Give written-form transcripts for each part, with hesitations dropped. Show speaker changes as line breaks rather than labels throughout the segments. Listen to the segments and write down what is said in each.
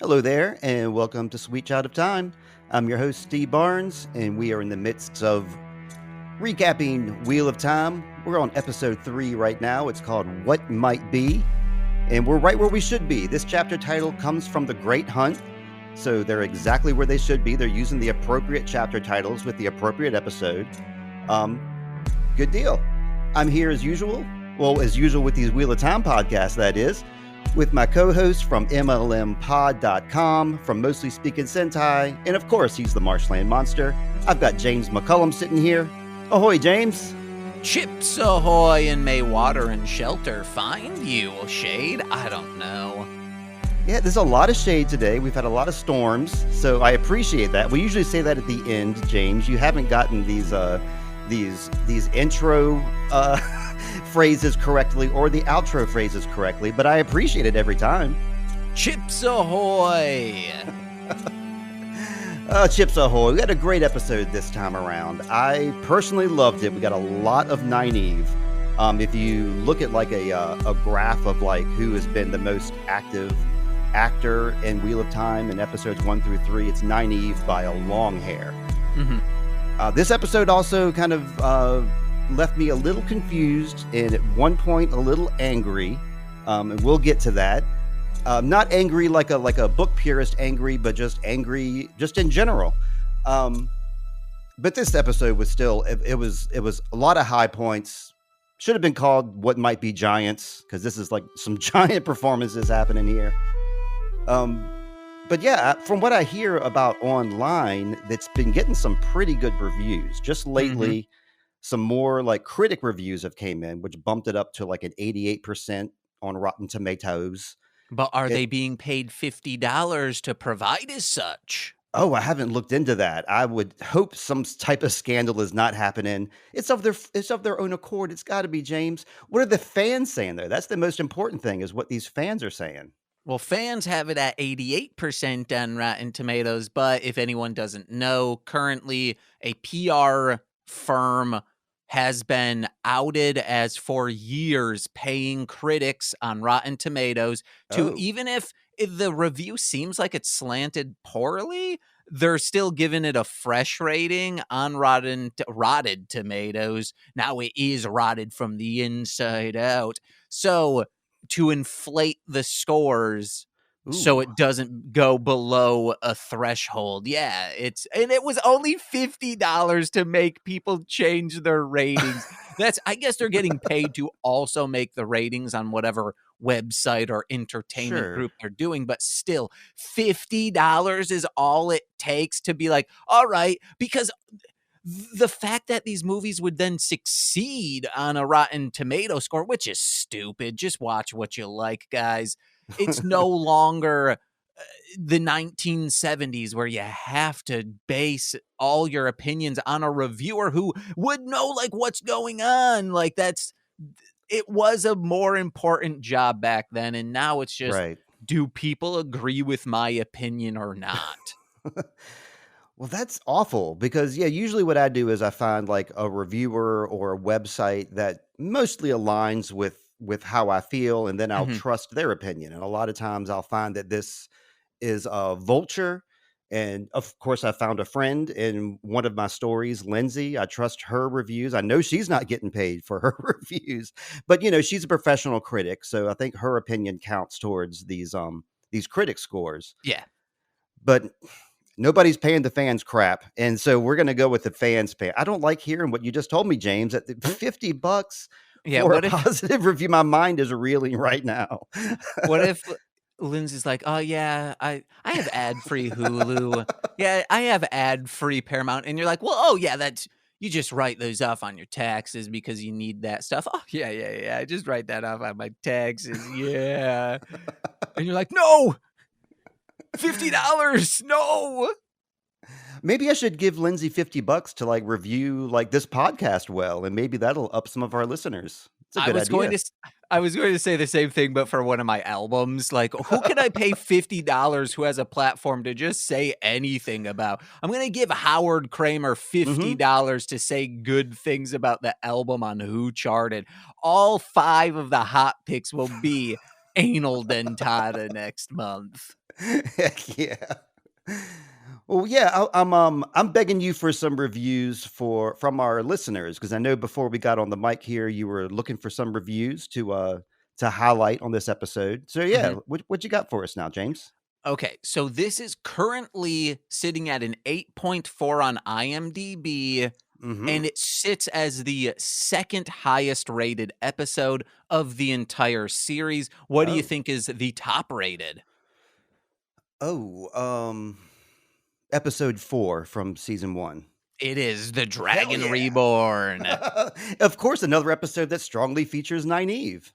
Hello there, and welcome to Sweet Child of Time. I'm your host, Steve Barnes, and we are in the midst of recapping Wheel of Time. We're on episode 3 right now. It's called What Might Be, and we're right where we should be. This chapter title comes from The Great Hunt, so they're exactly where they should be. They're using the appropriate chapter titles with the appropriate episode. Good deal. I'm here as usual. Well, as usual with these Wheel of Time podcasts, that is, with my co-host from MLMpod.com, from Mostly Speakin Sentai, and of course, he's the Marsh Land Monster. I've got James McCollum sitting here. Ahoy, James.
Chips ahoy, and may water and shelter find you, Shade. I don't know.
Yeah, there's a lot of shade today. We've had a lot of storms, so I appreciate that. We usually say that at the end, James. You haven't gotten these intro phrases correctly or the outro phrases correctly, but I appreciate it every time.
Chips ahoy!
Chips ahoy. We had a great episode this time around. I personally loved it. We got a lot of Nynaeve. If you look at like a graph of like who has been the most active actor in Wheel of Time in episodes 1 through 3, it's Nynaeve by a long hair. Mm-hmm. This episode also kind of left me a little confused and at one point a little angry, and we'll get to that. Not angry like a book purist angry, but just angry just in general. But this episode was still it was a lot of high points. Should have been called What Might Be Giants, because this is like some giant performances happening here. But yeah, from what I hear about online, that's been getting some pretty good reviews. Just lately, some more like critic reviews have came in, which bumped it up to like an 88% on Rotten Tomatoes.
But are they being paid $50 to provide as such?
Oh, I haven't looked into that. I would hope some type of scandal is not happening. It's of their own accord. It's got to be, James. What are the fans saying though? That's the most important thing, is what these fans are saying.
Well, fans have it at 88% on Rotten Tomatoes, but if anyone doesn't know, currently a PR firm has been outed as for years paying critics on Rotten Tomatoes to, even if the review seems like it's slanted poorly, they're still giving it a fresh rating on rotted tomatoes. Now it is rotted from the inside out. So to inflate the scores so it doesn't go below a threshold. Yeah, it was only $50 to make people change their ratings. I guess they're getting paid to also make the ratings on whatever website or entertainment group they're doing, but still $50 is all it takes to be like, all right, because the fact that these movies would then succeed on a Rotten Tomato score, which is stupid. Just watch what you like, guys. It's no longer the 1970s where you have to base all your opinions on a reviewer who would know like what's going on. Like it was a more important job back then. And now it's just, do people agree with my opinion or not?
Well, that's awful because, yeah, usually what I do is I find like a reviewer or a website that mostly aligns with how I feel, and then I'll trust their opinion. And a lot of times I'll find that this is a Vulture. And of course, I found a friend in one of my stories, Lindsay. I trust her reviews. I know she's not getting paid for her reviews, but she's a professional critic. So I think her opinion counts towards these critic scores.
Yeah.
But nobody's paying the fans crap. And so we're going to go with the fans pay. I don't like hearing what you just told me, James, that $50 for a positive review. My mind is reeling right now.
What if Lindsay's like, oh yeah, I have ad-free Hulu. Yeah, I have ad-free Paramount. And you're like, well, oh yeah, you just write those off on your taxes because you need that stuff. Oh yeah. I just write that off on my taxes. Yeah. And you're like, no, $50. No.
Maybe I should give Lindsay $50 to like review like this podcast well, and maybe that'll up some of our listeners. It's a good idea.
I was going to say the same thing, but for one of my albums. Like, who can I pay $50 who has a platform to just say anything about? I'm going to give Howard Kramer $50 to say good things about the album on Who Charted. All 5 of the hot picks will be Anal Dentata next month.
Heck yeah. Well, yeah, I'm begging you for some reviews from our listeners because I know before we got on the mic here, you were looking for some reviews to highlight on this episode. So yeah,
Mhm.
what you got for us now, James?
Okay, so this is currently sitting at an 8.4 on IMDb,
Mm-hmm.
and it sits as the second highest rated episode of the entire series. What do you
Oh,
think is the top rated?
oh, episode 4 from season 1.
It is The
Hell
Dragon
yeah!
Reborn.
Of course, another episode that strongly features Nynaeve.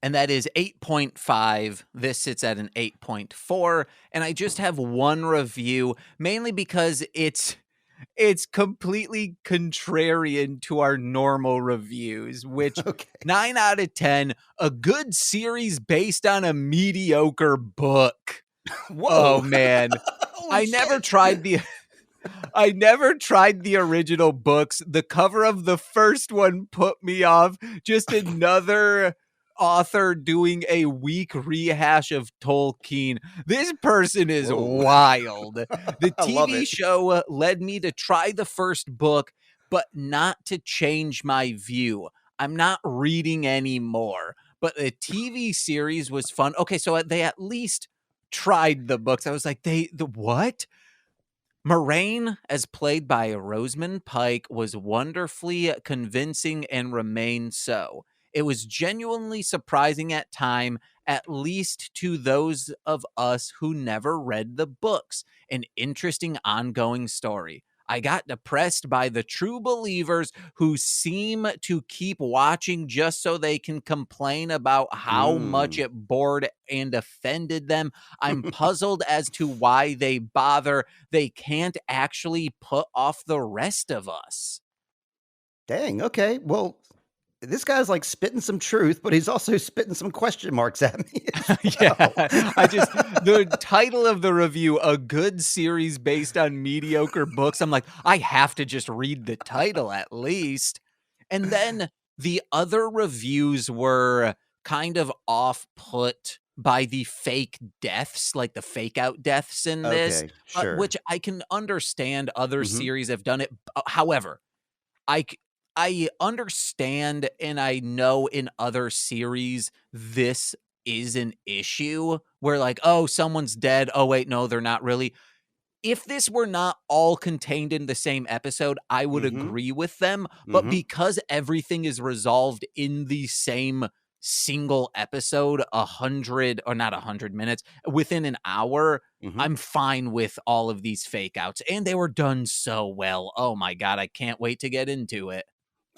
And that is 8.5. This sits at an 8.4. And I just have one review, mainly because it's completely contrarian to our normal reviews, which
Okay.
9 out of 10, a good series based on a mediocre book. Oh
Whoa!
man.
Holy
I never
shit!
tried the I never tried the original books. The cover of the first one put me off. Just another author doing a weak rehash of Tolkien. This person is
Whoa!
wild. The
I love
TV
it.
show led me to try the first book, but not to change my view. I'm not reading anymore. But the TV series was fun. Okay, so they at least tried the books. I was like, the what? Moraine, as played by Rosamund Pike, was wonderfully convincing and remained so. It was genuinely surprising at time, at least to those of us who never read the books. An interesting ongoing story. I got depressed by the true believers who seem to keep watching just so they can complain about how much
Mm.
it bored and offended them. I'm puzzled as to why they bother. They can't actually put off the rest of us.
Dang. Okay. Well, this guy's like spitting some truth, but he's also spitting some question marks at me as
Yeah,
well.
the title of the review, a good series based on mediocre books. I'm like, I have to just read the title at least. And then the other reviews were kind of off put by the fake deaths, like the fake out deaths in this,
Okay. Sure.
which I can understand other
Mm-hmm.
series have done it. However, I c- I understand and I know in other series this is an issue where like, oh, someone's dead. Oh wait, no, they're not really. If this were not all contained in the same episode, I would
Mm-hmm.
agree with them, but
Mm-hmm.
because everything is resolved in the same single episode, 100 or not 100 minutes, within an hour,
Mm-hmm.
I'm fine with all of these fake outs and they were done so well. Oh my god, I can't wait to get into it.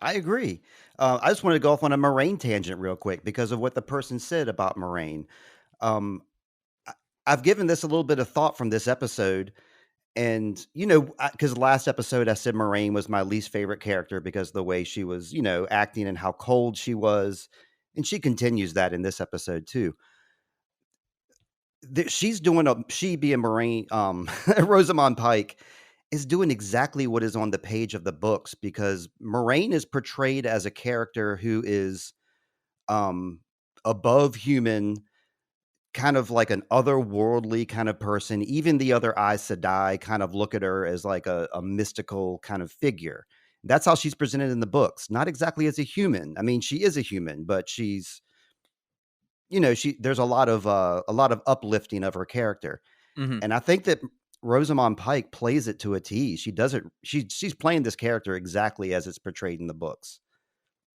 I agree. I just want to go off on a Moraine tangent real quick because of what the person said about Moraine. Um, I, I've given this a little bit of thought from this episode. And, because last episode I said Moraine was my least favorite character because of the way she was, acting and how cold she was. And she continues that in this episode too. She being Moraine, Rosamund Pike is doing exactly what is on the page of the books because Moraine is portrayed as a character who is um, above human, kind of like an otherworldly kind of person. Even the other Aes Sedai kind of look at her as like a mystical kind of figure. That's how she's presented in the books. Not exactly as a human. I mean, she is a human, but she's there's a lot of uplifting of her character.
Mhm.
And I think that Rosamund Pike plays it to a T. She does it. She's playing this character exactly as it's portrayed in the books.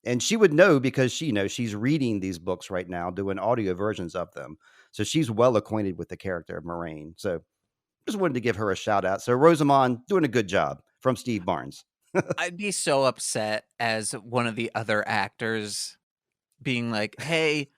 And she would know because she's reading these books right now, doing audio versions of them. So she's well acquainted with the character of Moraine. So just wanted to give her a shout out. So Rosamond doing a good job from Steve Barnes.
I'd be so upset as one of the other actors being like, "Hey,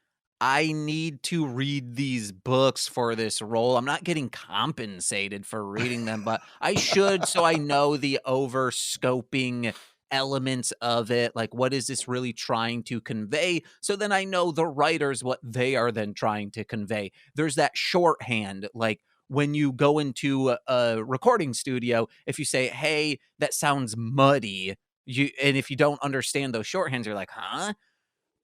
I need to read these books for this role. I'm not getting compensated for reading them, but I should so I know the over scoping elements of it. Like, what is this really trying to convey? So then I know the writers what they are then trying to convey. There's that shorthand, like when you go into a recording studio, if you say, "Hey, that sounds muddy," and if you don't understand those shorthands, you're like, "Huh?"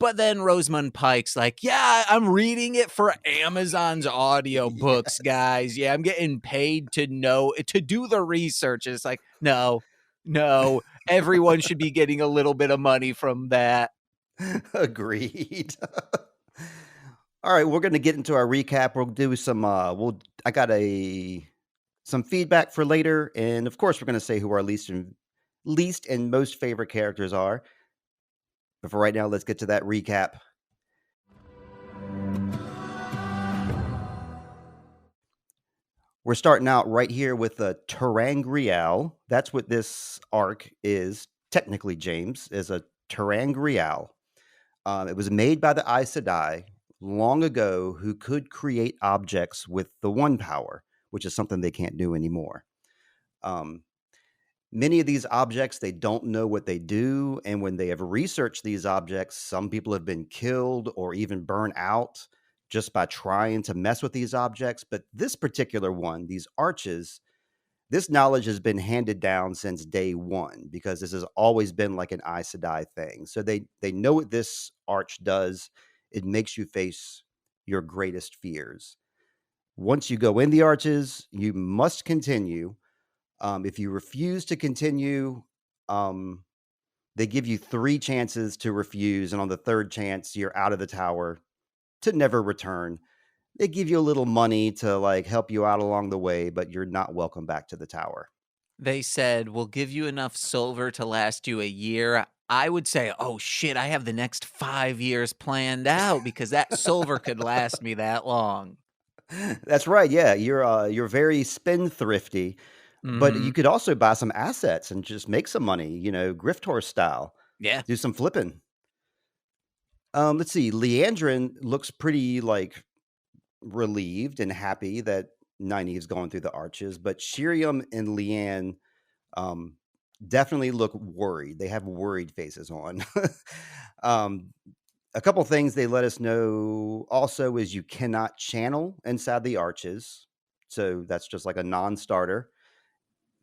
But then Rosamund Pike's like, yeah, I'm reading it for Amazon's audiobooks, guys. Yeah, I'm getting paid to do the research. And it's like, no, everyone should be getting a little bit of money from that.
Agreed. All right, we're going to get into our recap. We'll do some I got some feedback for later, and of course we're going to say who our least and most favorite characters are. But for right now, let's get to that recap. We're starting out right here with the Terangrial. That's what this arc is. Technically, James, is a Terangrial. It was made by the Aes Sedai long ago who could create objects with the one power, which is something they can't do anymore. Many of these objects, they don't know what they do. And when they have researched these objects, some people have been killed or even burned out just by trying to mess with these objects. But this particular one, these arches, this knowledge has been handed down since day one because this has always been like an Aes Sedai thing. So they know what this arch does. It makes you face your greatest fears. Once you go in the arches, you must continue. If you refuse to continue, they give you 3 chances to refuse. And on the 3rd chance, you're out of the tower to never return. They give you a little money to like help you out along the way, but you're not welcome back to the tower.
They said, we'll give you enough silver to last you a year. I would say, oh shit, I have the next 5 years planned out because that silver could last me that long.
That's right. Yeah, you're very spendthrifty, but you could also buy some assets and just make some money, grift horse style.
Yeah.
Do some flipping. Let's see. Leandrin looks pretty like relieved and happy that Nynaeve's going through the arches, but Shiriam and Leanne definitely look worried. They have worried faces on. A couple things they let us know also is you cannot channel inside the arches. So that's just like a non-starter.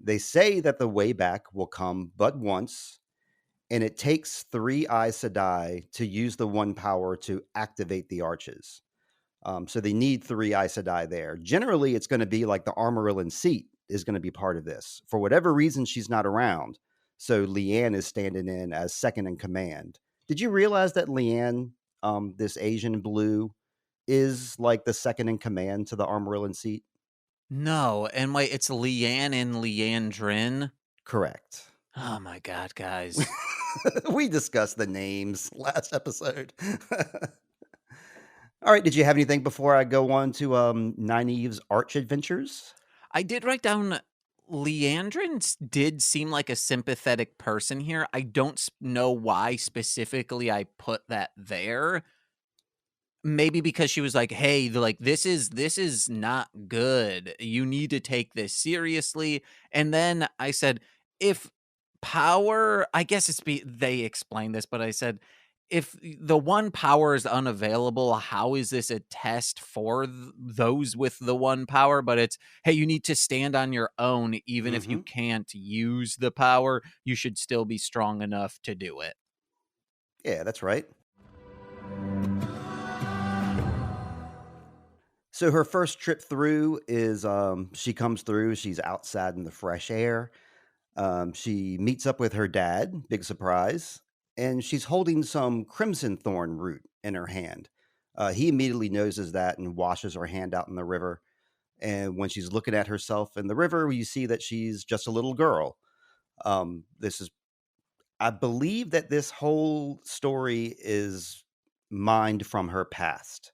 They say that the way back will come but once, and it takes 3 Aes Sedai to use the one power to activate the arches. So they need 3 Aes Sedai there. Generally, it's going to be like the Armorillan seat is going to be part of this. For whatever reason, she's not around. So Leanne is standing in as second in command. Did you realize that Leanne, this Asian blue, is like the second in command to the Armorillan seat?
No, and wait, it's Leanne and Leandrin?
Correct.
Oh my God, guys.
We discussed the names last episode. All right. Did you have anything before I go on to Nynaeve's arch adventures?
I did write down Leandrin did seem like a sympathetic person here. I don't know why specifically I put that there. Maybe because she was like, hey, like this is not good. You need to take this seriously. And then I said, if power, I guess they explained this, but I said, if the one power is unavailable, how is this a test for those with the one power? But it's, hey, you need to stand on your own. Even if you can't use the power, you should still be strong enough to do it.
Yeah, that's right. So her first trip through is she comes through, she's outside in the fresh air. She meets up with her dad, big surprise, and she's holding some crimson thorn root in her hand. He immediately notices that and washes her hand out in the river. And when she's looking at herself in the river, you see that she's just a little girl. I believe that this whole story is mined from her past.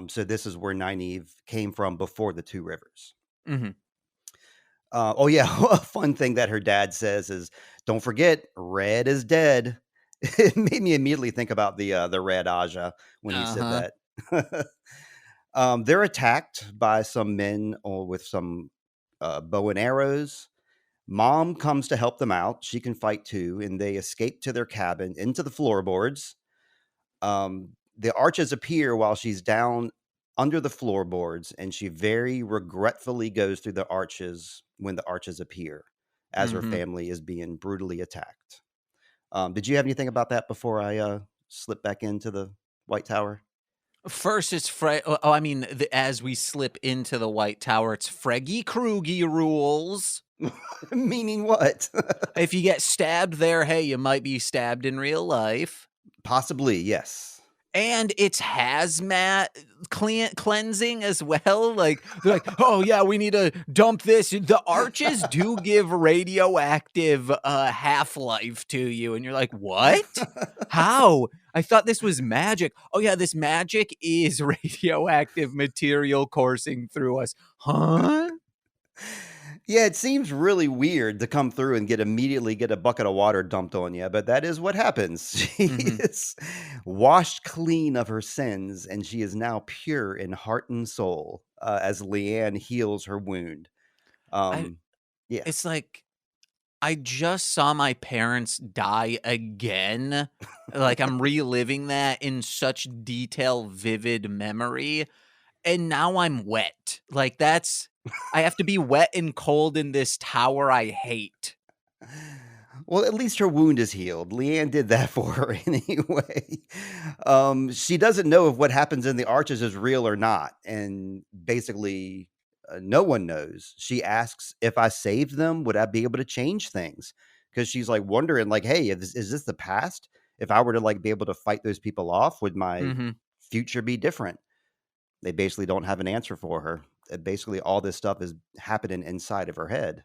So this is where Nynaeve came from before the 2 rivers. Oh yeah, a fun thing that her dad says is, "Don't forget, Red is dead." It made me immediately think about the Red Aja when he said that. They're attacked by some men with some bow and arrows. Mom comes to help them out. She can fight too, and they escape to their cabin into the floorboards. The arches appear while she's down under the floorboards, and she very regretfully goes through the arches when the arches appear as her family is being brutally attacked. Did you have anything about that before I slip back into the White Tower?
First, it's I mean, as we slip into the White Tower, it's Freggy Krugy rules.
Meaning what?
If you get stabbed there, hey, you might be stabbed in real life.
Possibly, yes.
And it's hazmat cleansing as well. Like, they're like, oh, yeah, we need to dump this. The arches do give radioactive half-life to you. And you're like, what? How? I thought this was magic. Oh, yeah, this magic is radioactive material coursing through us. Huh?
Yeah, it seems really weird to come through and immediately get a bucket of water dumped on you, but that is what happens. She is washed clean of her sins, and she is now pure in heart and soul as Leanne heals her wound.
I.
Yeah.
It's like, I just saw my parents die again. Like, I'm reliving that in such detailed, vivid memory. And now I'm wet. Like, I have to be wet and cold in this tower I hate.
Well, at least her wound is healed. Leanne did that for her anyway. She doesn't know if what happens in the arches is real or not. And basically, no one knows. She asks, if I saved them, would I be able to change things? Because she's like wondering, like, hey, is this the past? If I were to like be able to fight those people off, would my
Mhm.
future be different? They basically don't have an answer for her. Basically, all this stuff is happening inside of her head.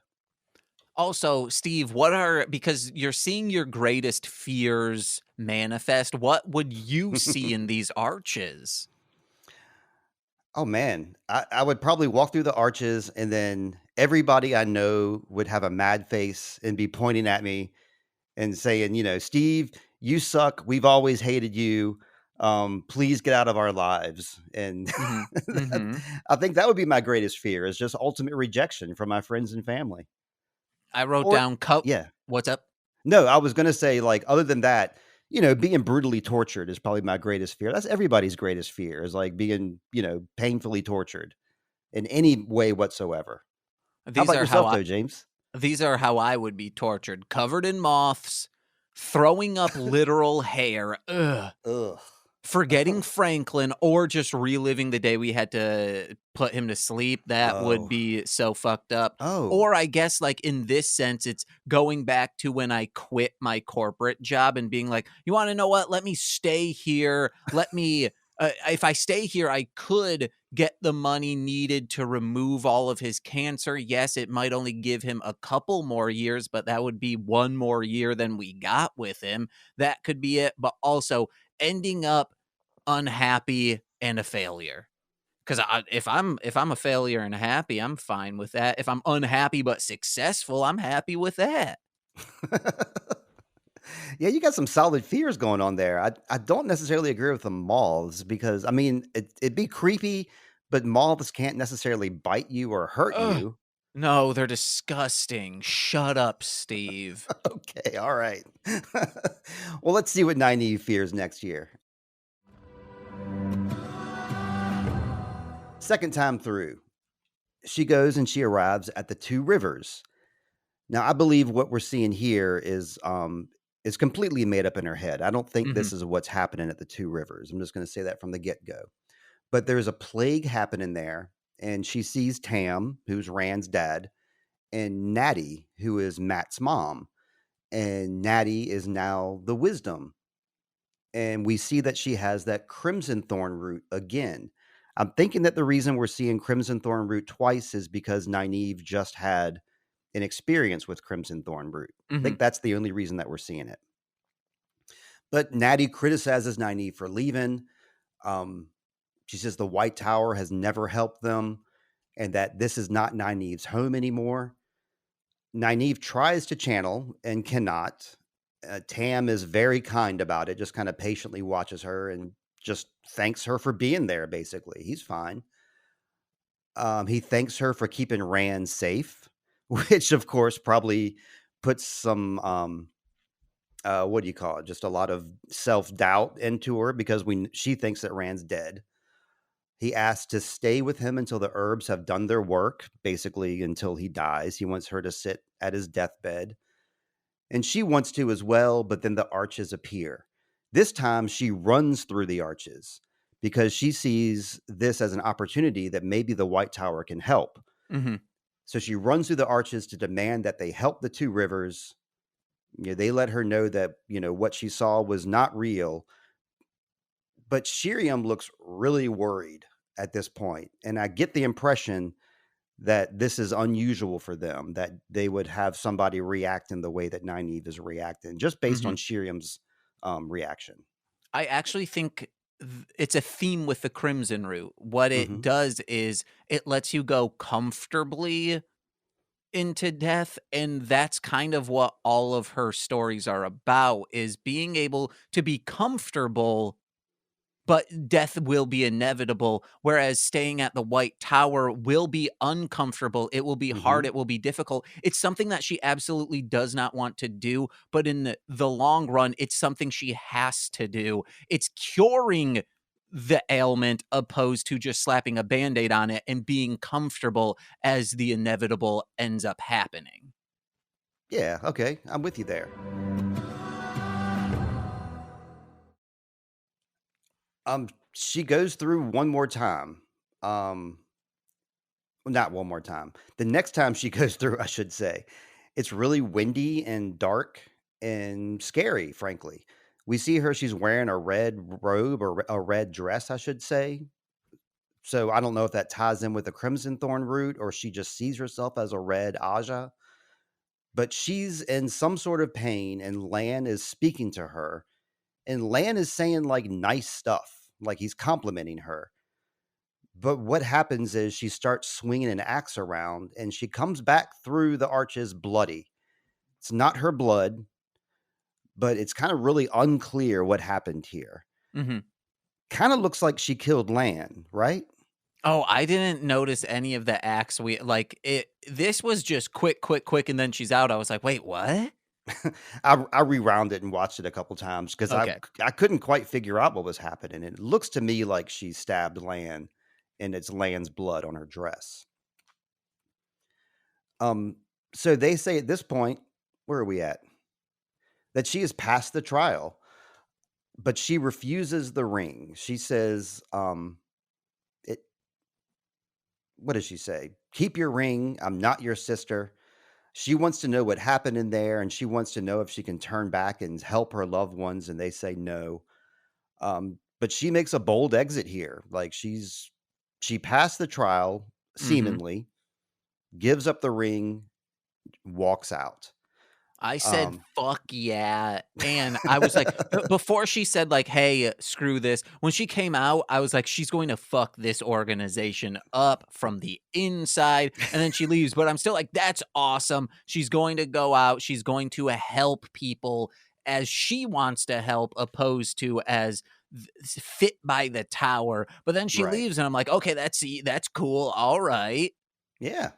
Also, Steve, because you're seeing your greatest fears manifest, what would you see in these arches?
Oh man, I would probably walk through the arches and then everybody I know would have a mad face and be pointing at me and saying, Steve, you suck. We've always hated you. Please get out of our lives. And
Mhm. Mhm.
I think that would be my greatest fear is just ultimate rejection from my friends and family.
I wrote
Or,
down
yeah,
what's up?
no, I was going to say, like, other than that, being brutally tortured is probably my greatest fear. That's everybody's greatest fear is like being, painfully tortured in any way whatsoever. How
These
about
are how
yourself
I
though, James?
these are how I would be tortured, covered in moths, throwing up literal hair. Ugh.
Ugh.
Forgetting Franklin or just reliving the day we had to put him to sleep, that would
Oh.
be so fucked up.
Oh.
Or I guess, like, in this sense, it's going back to when I quit my corporate job and being like, you wanna know what? Let me stay here. Let me if I stay here, I could get the money needed to remove all of his cancer. Yes, it might only give him a couple more years, but that would be one more year than we got with him. That could be it. But also ending up unhappy and a failure. Because if I'm a failure and happy, I'm fine with that. If I'm unhappy but successful, I'm happy with that.
Yeah, you got some solid fears going on there. I don't necessarily agree with the moths because I mean it'd be creepy, but moths can't necessarily bite you or hurt
Ugh.
you.
No, they're disgusting. Shut up, Steve.
Okay, all right. Well, let's see what Nynaeve fears next year. Second time through, she goes and she arrives at the two rivers. Now, I believe what we're seeing here is completely made up in her head. I don't think
Mhm.
this is what's happening at the two rivers. I'm just going to say that from the get-go. But there's a plague happening there, and she sees Tam, who's Rand's dad, and Natty, who is Matt's mom. And Natty is now the wisdom. And we see that she has that crimson thorn root again. I'm thinking that the reason we're seeing crimson thorn root twice is because Nynaeve just had an experience with crimson thorn root. I
Mhm.
think that's the only reason that we're seeing it. But Natty criticizes Nynaeve for leaving. Um, she says the White Tower has never helped them and that this is not Nynaeve's home anymore. Nynaeve tries to channel and cannot. Tam is very kind about it, just kind of patiently watches her and just thanks her for being there, basically. He's fine. He thanks her for keeping Rand safe, which, of course, probably puts some, what do you call it? Just a lot of self doubt into her because she thinks that Rand's dead. He asks to stay with him until the herbs have done their work, basically until he dies. He wants her to sit at his deathbed. And she wants to as well, but then the arches appear. This time she runs through the arches because she sees this as an opportunity that maybe the White Tower can help.
Mhm.
So she runs through the arches to demand that they help the two rivers. They let her know that, what she saw was not real. But Shiriam looks really worried at this point, and I get the impression that this is unusual for them, that they would have somebody react in the way that Nynaeve is reacting, just based on
Mhm.
Shiriam's reaction.
I actually think it's a theme with the Crimson Root. What it
Mhm.
does is it lets you go comfortably into death, and that's kind of what all of her stories are about, is being able to be comfortable, but death will be inevitable, whereas staying at the White Tower will be uncomfortable, it will be hard,
Mhm.
it will be difficult. It's something that she absolutely does not want to do, but in the long run, it's something she has to do. It's curing the ailment opposed to just slapping a Band-Aid on it and being comfortable as the inevitable ends up happening.
Yeah, okay, I'm with you there. She goes through one more time. Um, well, not one more time. The next time she goes through, I should say, it's really windy and dark and scary, frankly. We see her, she's wearing a red robe or a red dress, I should say. So I don't know if that ties in with the Crimson Thorn root or she just sees herself as a red Aja, but she's in some sort of pain and Lan is speaking to her. And Lan is saying like nice stuff, like he's complimenting her. But what happens is she starts swinging an axe around and she comes back through the arches bloody. It's not her blood, but it's kind of really unclear what happened here.
Mhm.
Kind of looks like she killed Lan, right?
Oh, I didn't notice any of the acts we like, this was just quick, quick, quick, and then she's out. I was like, "Wait, what?"
I rewound it and watched it a couple times because I
Okay.
I couldn't quite figure out what was happening. It looks to me like she stabbed Lan, and it's Lan's blood on her dress. Um, so they say at this point, where are we at? That she has passed the trial, but she refuses the ring. She says, "It." What does she say? Keep your ring. I'm not your sister. She wants to know what happened in there, and she wants to know if she can turn back and help her loved ones. And they say no. But she makes a bold exit here. Like she passed the trial,
Mhm.
seemingly, gives up the ring, walks out.
I said,
Um,
"Fuck yeah," and I was like before she said, like, "Hey, screw this," when she came out, I was like, "She's going to fuck this organization up from the inside," and then she leaves, but I'm still like, "That's awesome." She's going to go out, she's going to help people as she wants to help, opposed to as fit by the tower, but then she
right.
leaves, and I'm like, "Okay, that's cool, alright."
Yeah.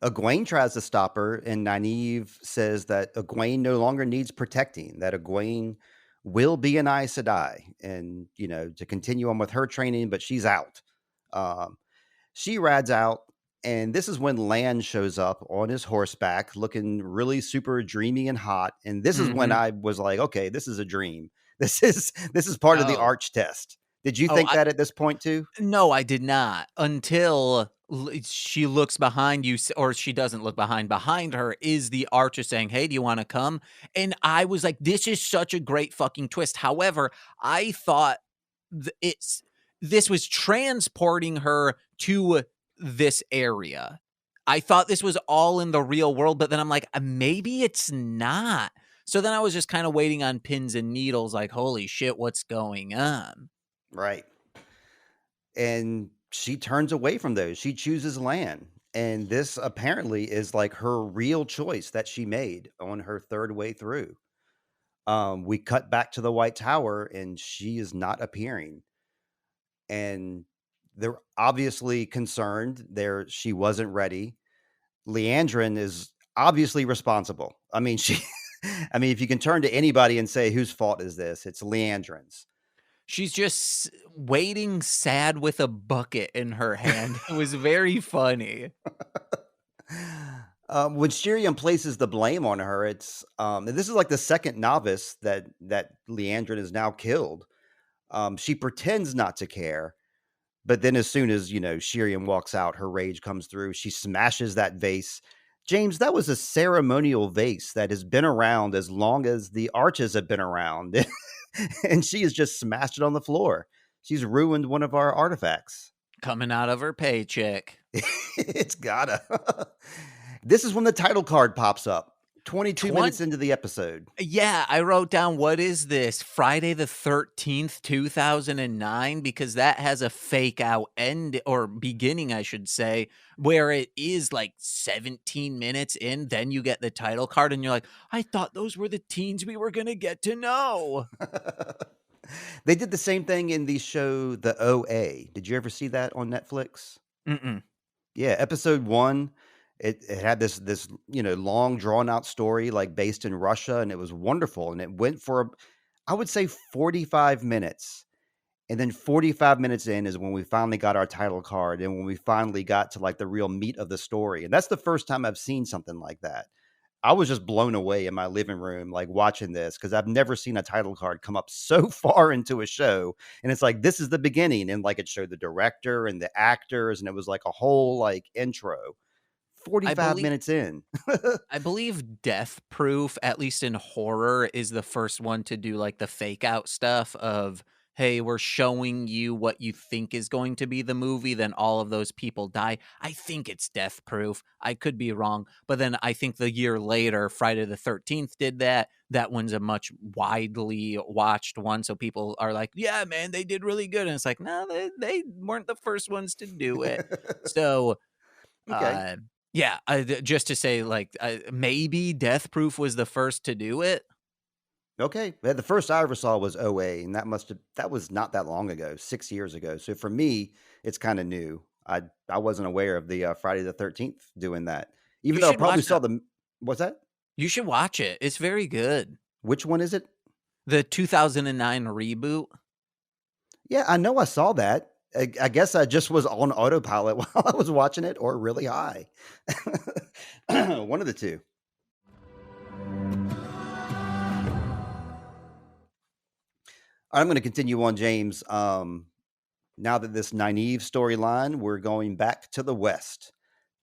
Egwene tries to stop her, and Nynaeve says that Egwene no longer needs protecting, that Egwene will be an Aes Sedai and, to continue on with her training, but she's out. Um, she rides out, and this is when Lan shows up on his horseback looking really super dreamy and hot. And this is when
Mhm.
I was like, okay, this is a dream. This is part of the
Oh.
arch test. Did you
Oh,
think that at this point too?
no, I did not until she looks behind you, or she doesn't look behind. Behind her is the archer saying, "Hey, do you want to come?" And I was like, "This is such a great fucking twist." However, I thought it's this was transporting her to this area. I thought this was all in the real world, but then I'm like, maybe it's not. So then I was just kind of waiting on pins and needles, like, holy shit, what's going on?
Right. And she turns away from those. She chooses Lan. And this apparently is like her real choice that she made on her third way through. We cut back to the White Tower and she is not appearing. And they're obviously concerned. She wasn't ready. Leandrin is obviously responsible. I mean, I mean, if you can turn to anybody and say whose fault is this, it's Leandrin's.
She's just waiting sad with a bucket in her hand. It was very funny.
When Shiriam places the blame on her, and this is like the second novice that Leandrin has now killed. She pretends not to care, but then as soon as Shiriam walks out, her rage comes through. She smashes that vase. James, that was a ceremonial vase that has been around as long as the arches have been around, and she has just smashed it on the floor. She's ruined one of our artifacts.
Coming out of her paycheck.
It's gotta. This is when the title card pops up. 22 minutes into the episode.
Yeah, I wrote down, what is this? Friday the 13th, 2009? Because that has a fake out end, or beginning, I should say, where it is like 17 minutes in. Then you get the title card, and you're like, I thought those were the teens we were going to get to know.
They did the same thing in the show The OA. Did you ever see that on Netflix?
Mm-mm.
Yeah, episode 1, it had this long drawn out story like based in Russia, and it was wonderful, and it went for I would say 45 minutes. And then 45 minutes in is when we finally got our title card and when we finally got to like the real meat of the story. And that's the first time I've seen something like that. I was just blown away in my living room, like watching this, because I've never seen a title card come up so far into a show. And it's like, this is the beginning. And like it showed the director and the actors, and it was like a whole like intro. 45 minutes in.
I believe Death Proof, at least in horror, is the first one to do like the fake out stuff of, hey, we're showing you what you think is going to be the movie, then all of those people die. I think it's Death Proof. I could be wrong. But then I think the year later, Friday the 13th did that. That one's a much widely watched one. So people are like, yeah, man, they did really good. And it's like, no, they weren't the first ones to do it. So,
Okay.
yeah, just to say, like, maybe Death Proof was the first to do it.
Okay. Yeah, the first I ever saw was OA, and that was not that long ago, 6 years ago. So for me, it's kind of new. I wasn't aware of the Friday the 13th doing that, even
You
though I
should
probably
watch
saw
that.
the. What's that?
You should watch it. It's very good.
Which one is it?
The 2009 reboot.
Yeah, I know I saw that. I guess I just was on autopilot while I was watching it, or really high. One of the two. I'm going to continue on, James. Now that this Nynaeve storyline, we're going back to the West.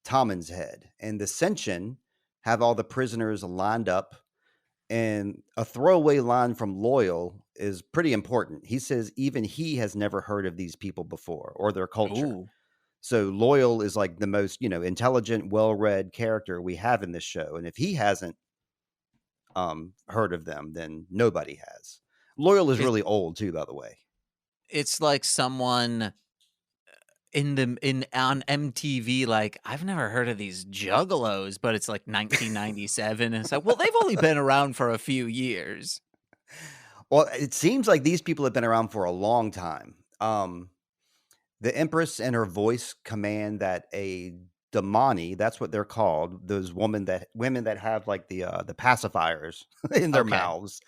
Tommen's Head and the Senshin have all the prisoners lined up, and a throwaway line from Loyal is pretty important. He says even he has never heard of these people before or their culture.
Ooh.
So Loyal is like the most, intelligent, well-read character we have in this show, and if he hasn't heard of them, then nobody has. Loyal is
It,
really old too, by the way.
it's like someone on MTV, like, I've never heard of these juggalos, but it's like 1997. And it's like, well, they've only been around for a few years.
Well, it seems like these people have been around for a long time. The Empress and her voice command that a Damani, that's what they're called, those women that have like the pacifiers in their
Okay.
mouths.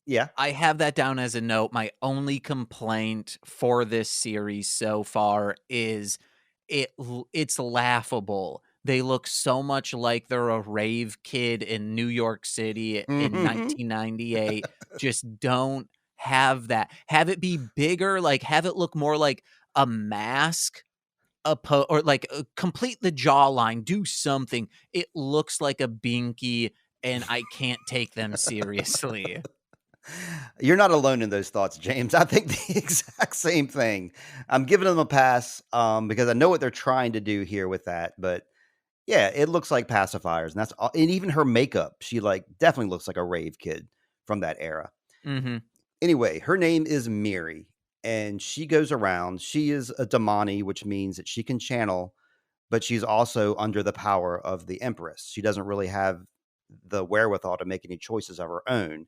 Yeah.
I have that down as a note. My only complaint for this series so far is it's laughable. They look so much like they're a rave kid in New York City in 1998. Just don't have that. Have it be bigger, like have it look more like a mask, or like complete the jawline, do something. It looks like a binky, and I can't take them seriously.
You're not alone in those thoughts, James. I think the exact same thing. I'm giving them a pass because I know what they're trying to do here with that. But yeah, it looks like pacifiers, and and even her makeup. She like definitely looks like a rave kid from that era.
Mm-hmm.
Anyway, her name is Miri, and she goes around. She is a Damani, which means that she can channel, but she's also under the power of the Empress. She doesn't really have the wherewithal to make any choices of her own.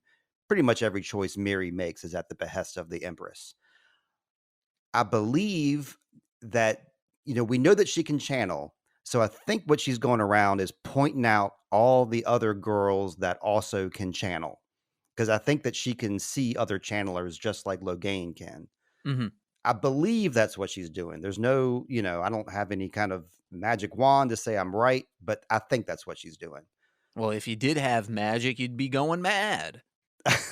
Pretty much every choice Miri makes is at the behest of the Empress. I believe that, we know that she can channel. So I think what she's going around is pointing out all the other girls that also can channel. Because I think that she can see other channelers just like Logain can.
Mm-hmm.
I believe that's what she's doing. There's no, I don't have any kind of magic wand to say I'm right, but I think that's what she's doing.
Well, if you did have magic, you'd be going mad.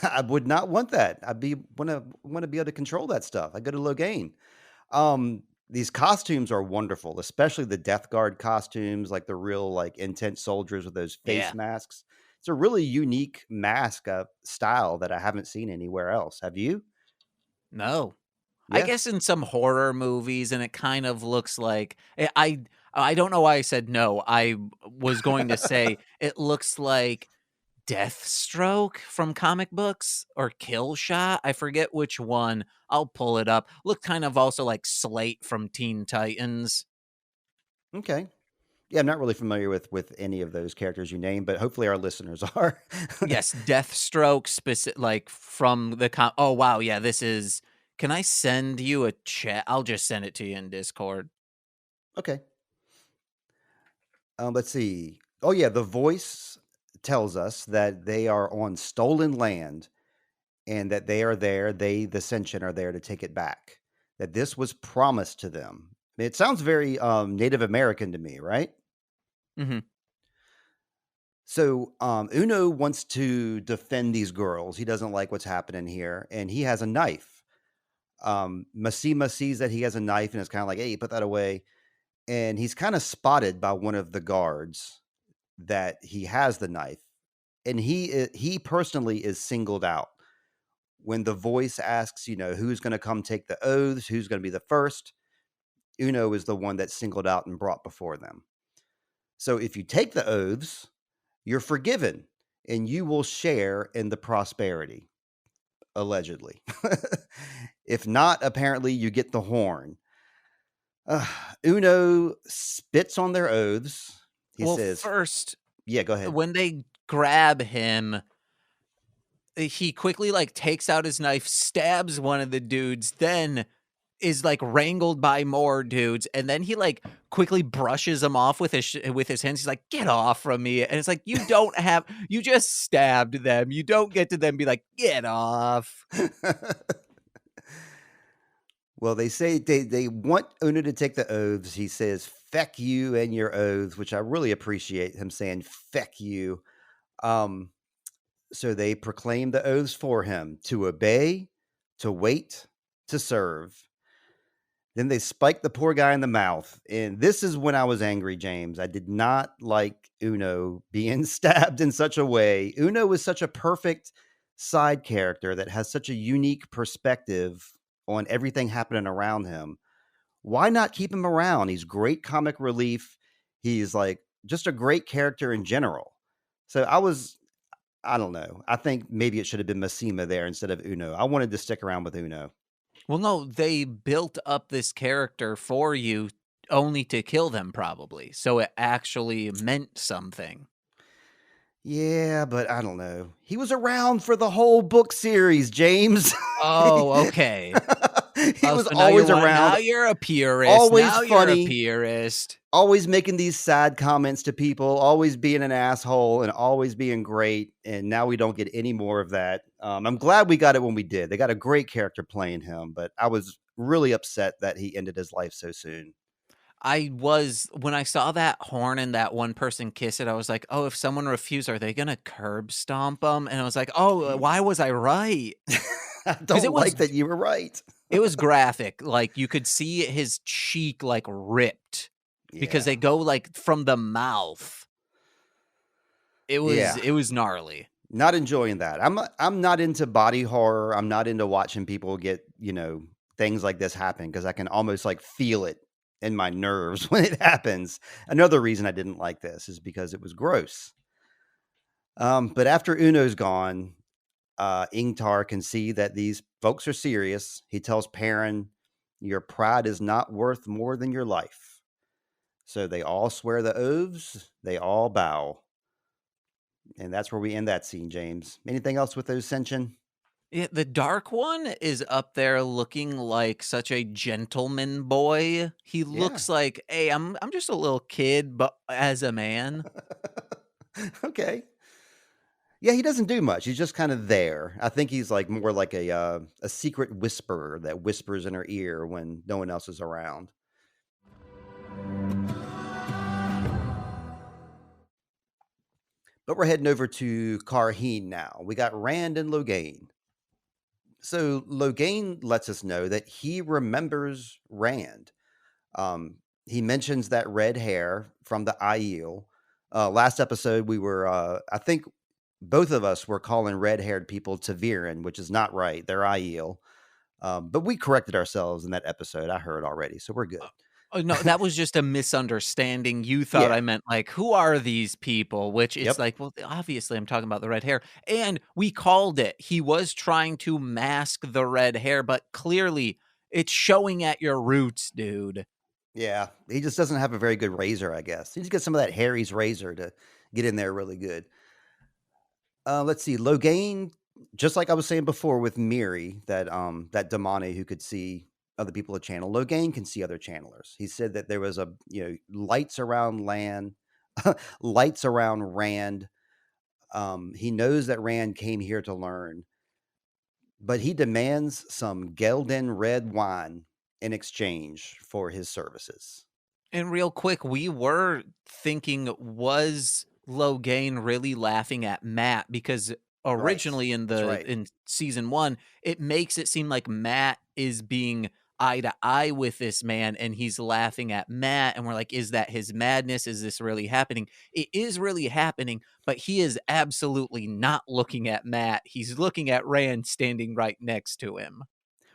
I would not want that. I'd be want to be able to control that stuff. I go to Logain. These costumes are wonderful, especially the Death Guard costumes, like the real like intense soldiers with those face
Yeah.
masks. It's a really unique mask style that I haven't seen anywhere else. Have you?
No. I
Yeah.
guess in some horror movies, and it kind of looks like I don't know why I said no. I was going to say it looks like Deathstroke from comic books or Killshot. I forget which one. I'll pull it up. Look kind of also like Slate from Teen Titans.
Okay. Yeah, I'm not really familiar with any of those characters you named, but hopefully our listeners are.
Yes, Deathstroke specific like from the oh wow, yeah, this is can I send you a chat? I'll just send it to you in Discord.
Okay. Let's see. Oh yeah, the voice tells us that they are on stolen land and that they are there. They, the Sentient, are there to take it back. That this was promised to them. It sounds very Native American to me, right?
Mhm.
So Uno wants to defend these girls. He doesn't like what's happening here, and he has a knife. Masima sees that he has a knife and is kind of like, "Hey, put that away." And he's kind of spotted by one of the guards that he has the knife, and he personally is singled out. When the voice asks, who's going to come take the oaths, who's going to be the first, Uno is the one that's singled out and brought before them. So if you take the oaths, you're forgiven and you will share in the prosperity, allegedly. If not, apparently you get the horn. Uno spits on their oaths. He
Well,
says,
first,
yeah, go ahead.
when they grab him, he quickly like takes out his knife, stabs one of the dudes, then is like wrangled by more dudes, and then he like quickly brushes them off with his hands. He's like, "Get off from me!" And it's like you just stabbed them. You don't get to then be like, "Get off."
Well, they say they want Uno to take the oaths. He says, "Feck you and your oaths," which I really appreciate him saying, "Feck you." Um, so they proclaim the oaths for him: to obey, to wait, to serve. Then they spike the poor guy in the mouth. And this is when I was angry, James. I did not like Uno being stabbed in such a way. Uno is such a perfect side character that has such a unique perspective on everything happening around him. Why not keep him around? He's great comic relief. He's like just a great character in general. So I don't know. I think maybe it should have been Masima there instead of Uno. I wanted to stick around with Uno.
Well, no, they built up this character for you only to kill them, probably. So it actually meant something.
Yeah, but I don't know. He was around for the whole book series, James.
Oh, okay.
He
Oh,
was
so now you
always
want
around,
now you're a purist.
always
Now you're a
funny,
purist.
always making these sad comments to people, always being an asshole, and always being great. And now we don't get any more of that. I'm glad we got it when we did. They got a great character playing him, but I was really upset that he ended his life so soon.
When I saw that horn and that one person kiss it, I was like, oh, if someone refused, are they going to curb stomp them? And I was like, oh, why was I right?
I
Because
don't like that you were right.
it was graphic. Like you could see his cheek like ripped because
Yeah.
they go like from the mouth. It
Yeah.
was gnarly.
Not enjoying that. I'm not into body horror. I'm not into watching people get, things like this happen because I can almost like feel it in my nerves when it happens. Another reason I didn't like this is because it was gross. But after Uno's gone, Ingtar can see that these folks are serious. He tells Perrin, "Your pride is not worth more than your life." So they all swear the oaths. They all bow. And that's where we end that scene, James. Anything else with those Senshin?
Yeah, the dark one is up there looking like such a gentleman boy. He
Yeah.
looks like, hey, I'm just a little kid, but as a man.
Okay. Yeah, he doesn't do much. He's just kind of there. I think he's like more like a secret whisperer that whispers in her ear when no one else is around. But we're heading over to Carheen now. We got Rand and Logain. So Logain lets us know that he remembers Rand. He mentions that red hair from the Aiel. Last episode, we were, I think both of us were calling red haired people Taviran, which is not right. They're Aiel. But we corrected ourselves in that episode. I heard already. So we're good.
Oh, no, that was just a misunderstanding. You thought
Yeah.
I meant, like, who are these people? Which it's
Yep.
like, well, obviously, I'm talking about the red hair. And we called it. He was trying to mask the red hair, but clearly it's showing at your roots, dude.
Yeah. He just doesn't have a very good razor, I guess. He just gets some of that Harry's razor to get in there really good. Let's see. Logain, just like I was saying before with Miri, that Damane who could see other people at channel. Logain can see other channelers. He said that there was lights around land, lights around Rand. He knows that Rand came here to learn, but he demands some Gelden red wine in exchange for his services.
And real quick, we were thinking, was Logain really laughing at Matt? Because
Right.
originally
That's right.
in season 1, it makes it seem like Matt is being eye to eye with this man and he's laughing at Matt, and we're like, is that his madness? Is this really happening? It is really happening, but he is absolutely not looking at Matt. He's looking at Rand standing right next to him.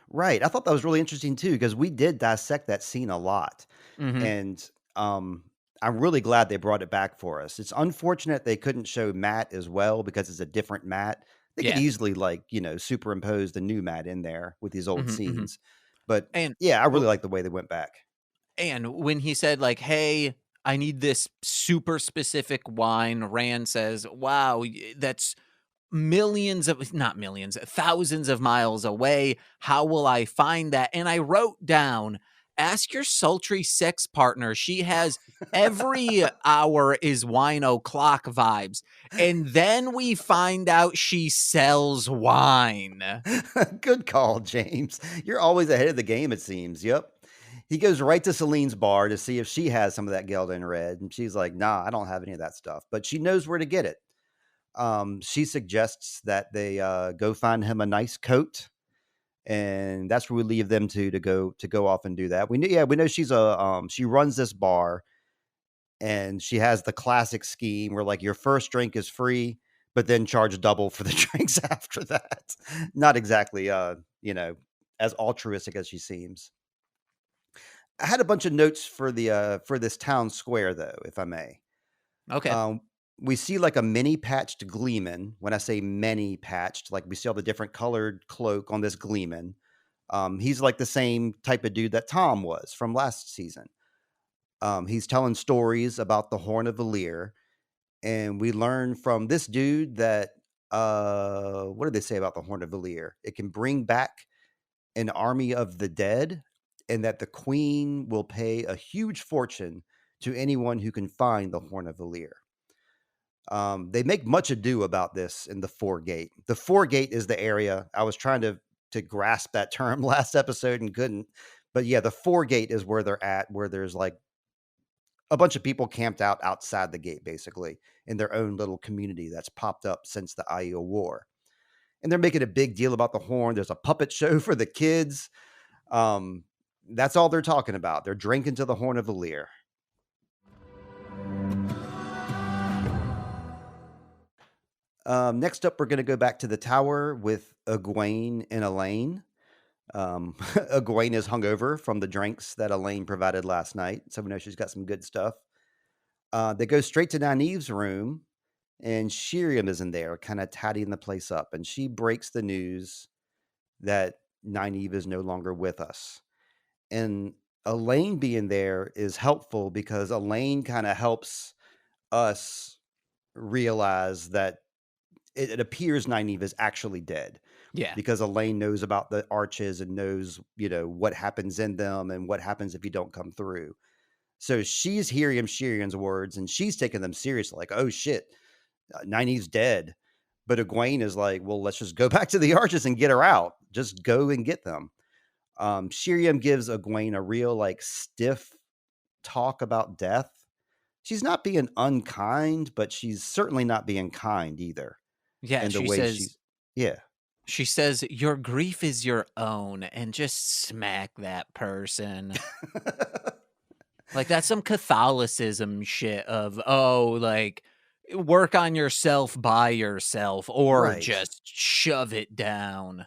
Right. I thought that was really interesting too, because we did dissect that scene a lot.
Mhm.
And I'm really glad they brought it back for us. It's unfortunate they couldn't show Matt as well because it's a different Matt. They could
Yeah.
easily superimpose the new Matt in there with these old
Mhm, mhm.
scenes. But
And
yeah, I really like the way they went back.
And when he said, like, "Hey, I need this super specific wine," Rand says, "Wow, that's millions of, not millions, thousands of miles away. How will I find that?" And I wrote down, "Ask your sultry sex partner. She has every hour is wine o'clock vibes." And then we find out she sells wine.
Good call, James. You're always ahead of the game, it seems. Yep. He goes right to Celine's bar to see if she has some of that Gelden red. And she's like, nah, I don't have any of that stuff. But she knows where to get it. She suggests that they go find him a nice coat, and that's where we leave them to go off and do that. We know she runs this bar, and she has the classic scheme where like your first drink is free, but then charge double for the drinks after that. Not exactly as altruistic as she seems. I had a bunch of notes for this town square though, if I may.
Okay.
Um, we see like a mini patched Gleeman. When I say many patched, like we see all the different colored cloak on this Gleeman. He's like the same type of dude that Tom was from last season. He's telling stories about the Horn of Valir, and we learn from this dude that what did they say about the Horn of Valir? It can bring back an army of the dead, and that the queen will pay a huge fortune to anyone who can find the Horn of Valir. They make much ado about this in the Foregate. The Foregate is the area I was trying to grasp that term last episode and couldn't. But yeah, the Foregate is where they're at, where there's like a bunch of people camped out outside the gate, basically in their own little community that's popped up since the Aiel War. And they're making a big deal about the horn. There's a puppet show for the kids. Um, that's all they're talking about. They're drinking to the Horn of Valir. Next up, we're going to go back to the tower with Egwene and Elaine. Egwene is hungover from the drinks that Elaine provided last night, so we know she's got some good stuff. They go straight to Nynaeve's room, and Shiriam is in there, kind of tidying the place up, and she breaks the news that Nynaeve is no longer with us. And Elaine being there is helpful because Elaine kind of helps us realize that it appears Nynaeve is actually dead
Yeah.
because Elaine knows about the arches and knows, what happens in them and what happens if you don't come through. So she's hearing Shirian's words and she's taking them seriously, like, oh shit, Nynaeve's dead. But Egwene is like, well, let's just go back to the arches and get her out. Just go and get them. Shiriam gives Egwene a real like stiff talk about death. She's not being unkind, but she's certainly not being kind either.
Yeah,
And the way yeah.
She says, your grief is your own, and just smack that person. Like, that's some Catholicism shit of, like, work on yourself by yourself, or
Right.
just shove it down.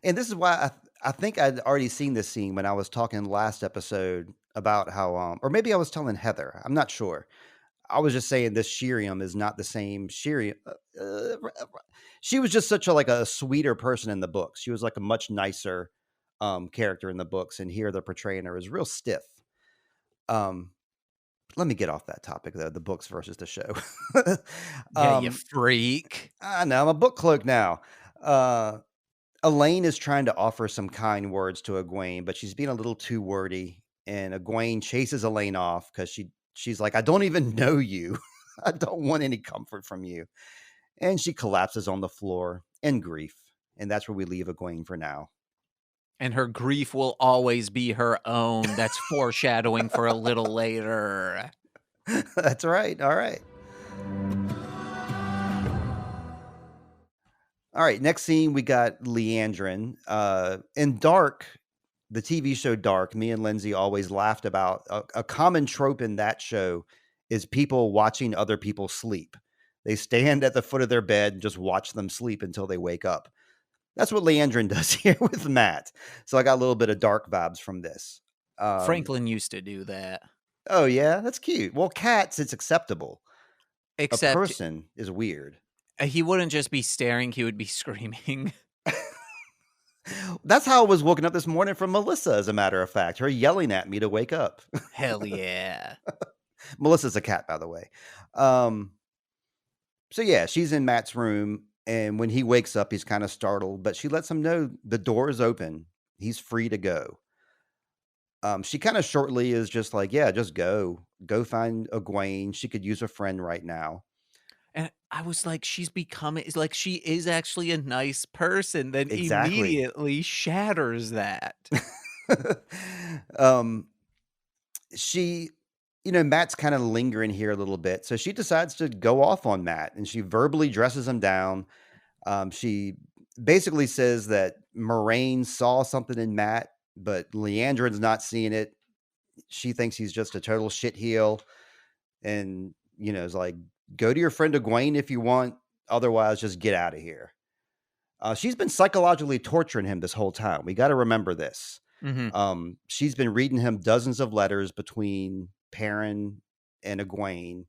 And this is why I think I'd already seen this scene when I was talking last episode about how, or maybe I was telling Heather. I'm not sure. I was just saying this Shiriam is not the same Shiriam. She was just such a sweeter person in the books. She was like a much nicer character in the books, and here they're portraying her as real stiff. Let me get off that topic though, the books versus the show.
Yeah, you freak.
I know, I'm a book cloak now. Elaine is trying to offer some kind words to Egwene, but she's being a little too wordy, and Egwene chases Elaine off because she's like, I don't even know you. I don't want any comfort from you. And she collapses on the floor in grief. And that's where we leave Egwene for now.
And her grief will always be her own. That's foreshadowing for a little later.
That's right. All right. All right. Next scene, we got Leandrin. In Dark, the TV show Dark, me and Lindsay always laughed about a common trope in that show is people watching other people sleep. They stand at the foot of their bed and just watch them sleep until they wake up. That's what Leandrin does here with Matt. So I got a little bit of Dark vibes from this.
Franklin used to do that.
Oh, yeah? That's cute. Well, cats, it's acceptable.
Except
a person is weird.
He wouldn't just be staring, he would be screaming.
That's how I was woken up this morning from Melissa, as a matter of fact. Her yelling at me to wake up.
Hell yeah.
Melissa's a cat, by the way. So yeah, she's in Matt's room, and when he wakes up, he's kind of startled, but she lets him know the door is open. He's free to go. She kind of shortly is just like, yeah, just go. Go find Egwene. She could use a friend right now.
And I was like, she's becoming, like, she is actually a nice person. Then
Exactly.
immediately shatters that.
She, Matt's kind of lingering here a little bit. So she decides to go off on Matt, and she verbally dresses him down. She basically says that Moraine saw something in Matt, but Leandrin's not seeing it. She thinks he's just a total shitheel, and is like, go to your friend Egwene if you want. Otherwise, just get out of here. She's been psychologically torturing him this whole time. We got to remember this.
Mm-hmm.
She's been reading him dozens of letters between Perrin and Egwene,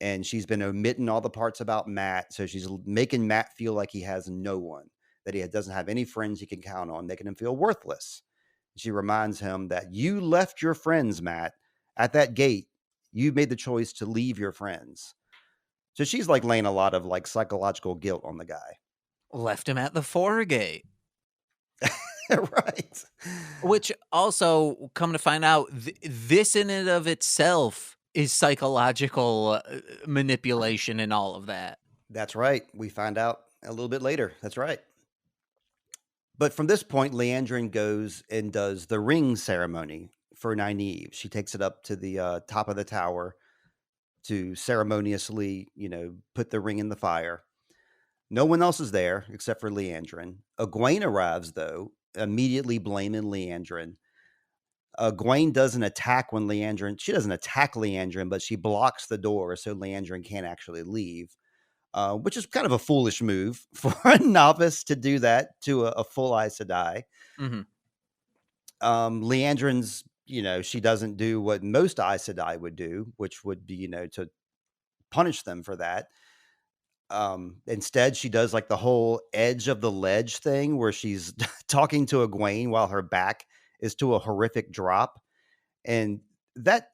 and she's been omitting all the parts about Matt. So she's making Matt feel like he has no one, that he doesn't have any friends he can count on, making him feel worthless. She reminds him that you left your friends, Matt, at that gate. You made the choice to leave your friends. So she's like laying a lot of like psychological guilt on the guy.
Left him at the Forgate.
Right.
Which also, come to find out, this in and of itself is psychological manipulation and all of that.
That's right. We find out a little bit later. That's right. But from this point, Leandrin goes and does the ring ceremony for Nynaeve. She takes it up to the top of the tower to ceremoniously, put the ring in the fire. No one else is there except for Leandrin. Egwene arrives, though, immediately blaming Leandrin. Egwene doesn't attack when she doesn't attack Leandrin, but she blocks the door so Leandrin can't actually leave, which is kind of a foolish move for a novice to do that to a full Aes Sedai.
Mm-hmm.
Leandrin's, she doesn't do what most Aes Sedai would do, which would be, to punish them for that. Instead, she does like the whole edge of the ledge thing where she's talking to Egwene while her back is to a horrific drop. And that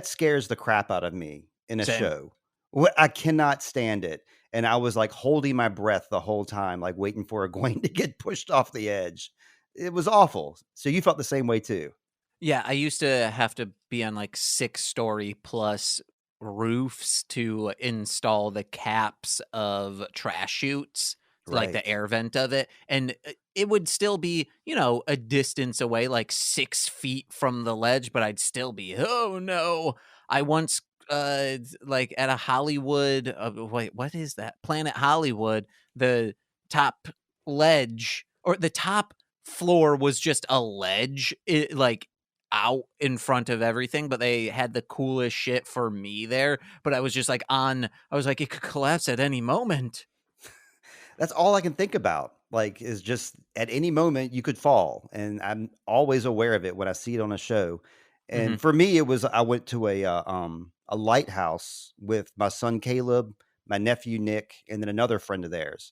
scares the crap out of me in a show. I cannot stand it. And I was like holding my breath the whole time, like waiting for Egwene to get pushed off the edge. It was awful. So you felt the same way too?
Yeah, I used to have to be on like 6-story plus roofs to install the caps of trash chutes, like the
Right.
air vent of it. And it would still be, a distance away, like 6 feet from the ledge, but I'd still be, oh no. I once, like at a Hollywood, wait, what is that? Planet Hollywood, the top ledge or the top floor was just a ledge, like out in front of everything, but they had the coolest shit for me there. But I was just like I was like, it could collapse at any moment.
That's all I can think about. Like, is just at any moment you could fall, and I'm always aware of it when I see it on a show.
Hmm.
And for me, it was I went to a lighthouse with my son Caleb, my nephew Nick, and then another friend of theirs.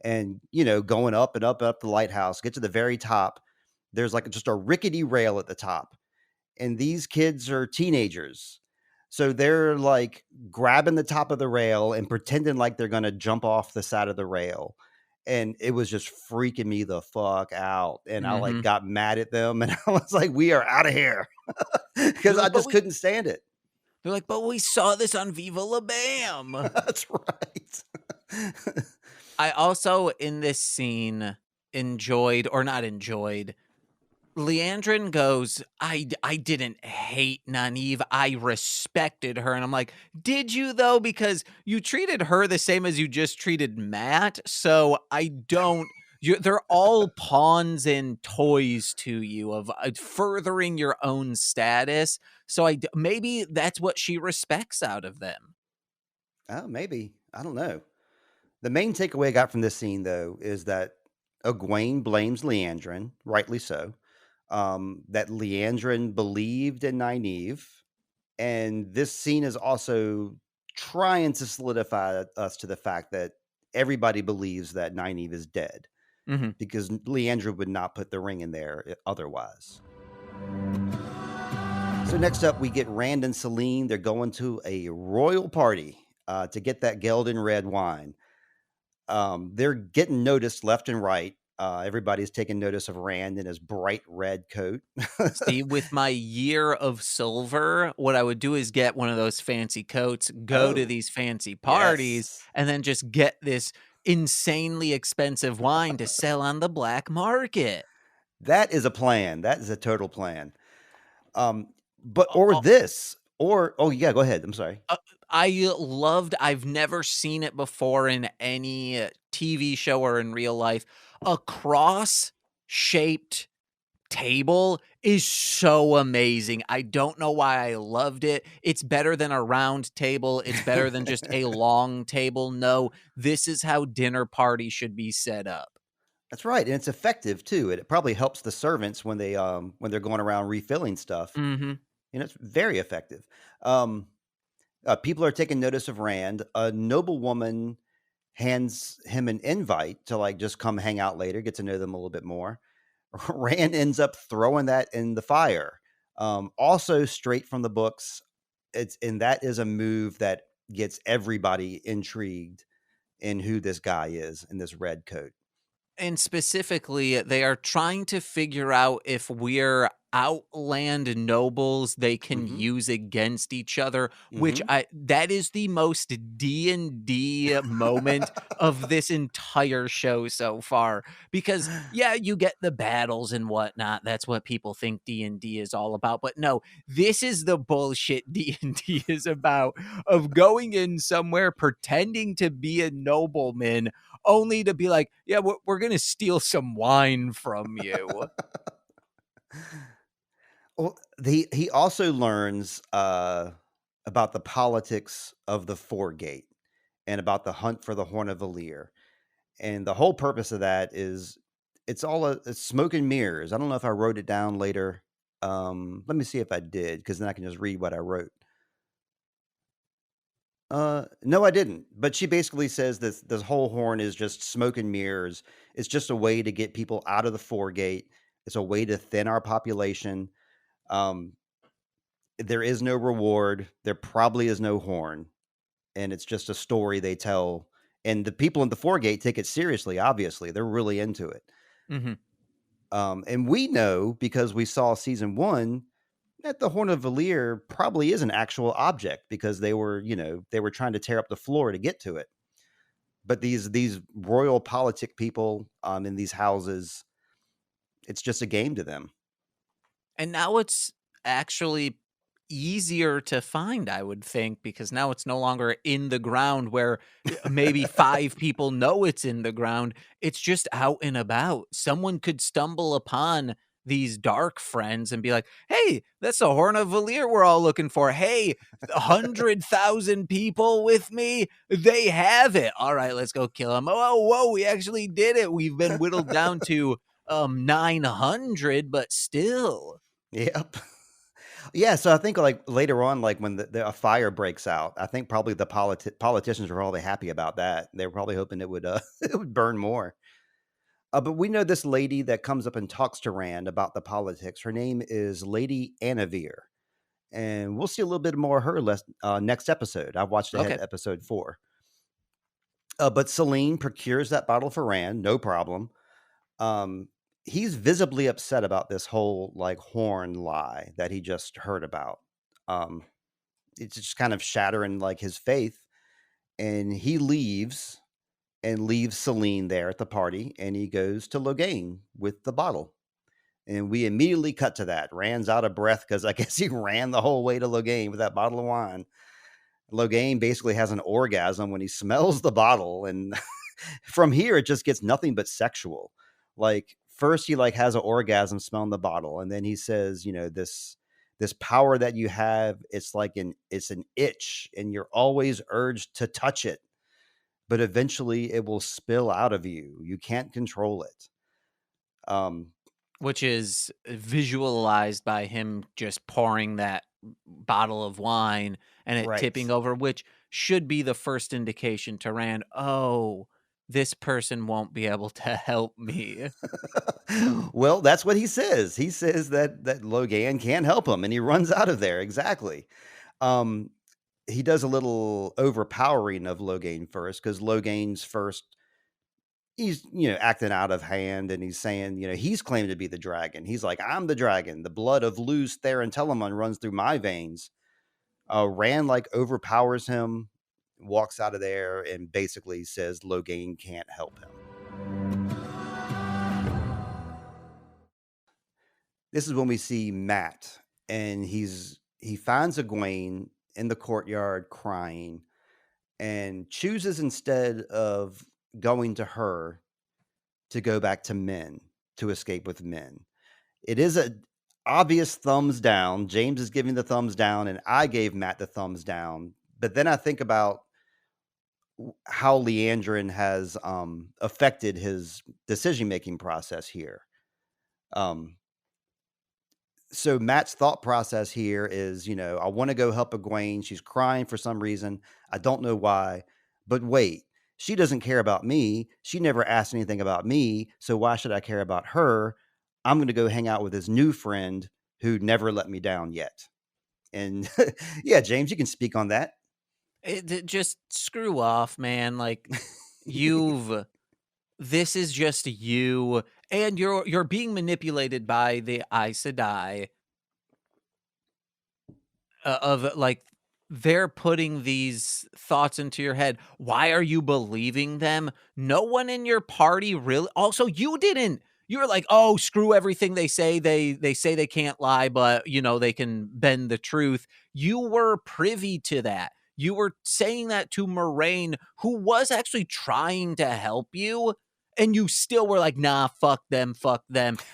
And going up and up the lighthouse, get to the very top. There's like just a rickety rail at the top, and these kids are teenagers. So they're like grabbing the top of the rail and pretending like they're going to jump off the side of the rail. And it was just freaking me the fuck out. And I like
Hmm.
got mad at them and I was like, we are out of here
They're
because I
like,
just couldn't stand it.
but we saw this on Viva La Bam.
That's right.
I also in this scene enjoyed or not enjoyed. Leandrin goes, I didn't hate Nynaeve. I respected her. And I'm like, did you though? Because you treated her the same as you just treated Matt. So I don't, they're all pawns and toys to you of furthering your own status. So maybe that's what she respects out of them.
Oh, maybe. I don't know. The main takeaway I got from this scene, though, is that Egwene blames Leandrin, rightly so. That Leandrin believed in Nynaeve, and this scene is also trying to solidify us to the fact that everybody believes that Nynaeve is dead
Hmm.
because Leandrin would not put the ring in there otherwise. So next up, we get Rand and Selene. They're going to a royal party to get that Geldin red wine. They're getting noticed left and right. Everybody's taking notice of Rand in his bright red coat.
See, with my year of silver, what I would do is get one of those fancy coats, go to
Oh,
these fancy parties,
yes.
and then just get this insanely expensive wine to sell on the black market.
That is a plan. That is a total plan. But
Uh,
or
uh,
this, or oh yeah, go ahead. I'm sorry.
uh, I've never seen it before in any TV show or in real life, a cross shaped table is so amazing. I don't know why I loved it. It's better than a round table. It's better than just a long table. No, this is how dinner party should be set up.
That's right, and it's effective too. It probably helps the servants when they're going around refilling stuff.
Mhm.
It's very effective. Um, People are taking notice of Rand. A noble woman hands him an invite to like just come hang out later, get to know them a little bit more. Rand ends up throwing that in the fire. Also, straight from the books, and that is a move that gets everybody intrigued in who this guy is in this red coat.
And specifically, they are trying to figure out if we're outland nobles they can
Hmm.
use against each other, which
Hmm.
that is the most D&D moment of this entire show so far. Because yeah, you get the battles and whatnot. That's what people think D&D is all about. But no, this is the bullshit D&D is about, of going in somewhere pretending to be a nobleman only to be like, yeah, we're going to steal some wine from you.
Well, he also learns about the politics of the Four Gate and about the hunt for the Horn of Valir. And the whole purpose of that is it's smoke and mirrors. I don't know if I wrote it down later. Let me see if I did, because then I can just read what I wrote. No, I didn't. But she basically says this whole horn is just smoke and mirrors. It's just a way to get people out of the Four Gate. It's a way to thin our population. Um, there is no reward. There probably is no horn, and it's just a story they tell. And the people in the Four Gate take it seriously. Obviously, they're really into it.
Hmm.
And we know because we saw season one. that the Horn of Valir probably is an actual object because they were, they were trying to tear up the floor to get to it. But these royal politic people in these houses, it's just a game to them.
And now it's actually easier to find, I would think, because now it's no longer in the ground where maybe 5 people know it's in the ground. It's just out and about. Someone could stumble upon these dark friends and be like, "Hey, that's the Horn of Valir we're all looking for. Hey, 100,000 people with me. They have it. All right, let's go kill them. Oh, whoa, we actually did it. We've been whittled down to 900, but still."
Yep. Yeah, so I think like later on, like when a fire breaks out, I think probably the politicians were probably happy about that. They were probably hoping it would it would burn more. But we know this lady that comes up and talks to Rand about the politics. Her name is Lady Nynaeve, and we'll see a little bit more of her next episode. I've watched ahead
Okay.
to episode 4. But Selene procures that bottle for Rand, no problem. He's visibly upset about this whole like horn lie that he just heard about. Um, it's just kind of shattering like his faith, and he leaves and leaves Selene there at the party, and he goes to Logain with the bottle. And we immediately cut to that. Rand's out of breath because I guess he ran the whole way to Logain with that bottle of wine. Logain basically has an orgasm when he smells the bottle, and from here it just gets nothing but sexual. Like first he like has an orgasm smelling the bottle, and then he says, this power that you have, it's an itch, and you're always urged to touch it, but eventually it will spill out of you. You can't control it.
Which is visualized by him just pouring that bottle of wine and it
Right.
tipping over, which should be the first indication to Rand, oh, this person won't be able to help me.
Well, that's what he says. He says that Logan can't help him, and he runs out of there. Exactly. Um, he does a little overpowering of Logain first, because Logain's first, he's acting out of hand, and he's saying, he's claimed to be the dragon. He's like, I'm the dragon. The blood of Luz Theron Telamon runs through my veins. Rand like overpowers him, walks out of there, and basically says Logain can't help him. This is when we see Matt, and he finds Egwene in the courtyard crying, and chooses, instead of going to her, to go back to men, to escape with men. It is a obvious thumbs down. James is giving the thumbs down, and I gave Matt the thumbs down. But then I think about how Leandrin has affected his decision-making process here. So Matt's thought process here is, I want to go help Egwene. She's crying for some reason. I don't know why. But wait, she doesn't care about me. She never asked anything about me. So why should I care about her? I'm going to go hang out with this new friend who never let me down yet. And yeah, James, you can speak on that.
Just screw off, man. Like, this is just you, and you're being manipulated by the Aes Sedai, of like, they're putting these thoughts into your head. Why are you believing them? No one in your party really. Also, you didn't. You were like, oh, screw everything they say. They say they can't lie, but they can bend the truth. You were privy to that. You were saying that to Moraine, who was actually trying to help you, and you still were like, nah, fuck them.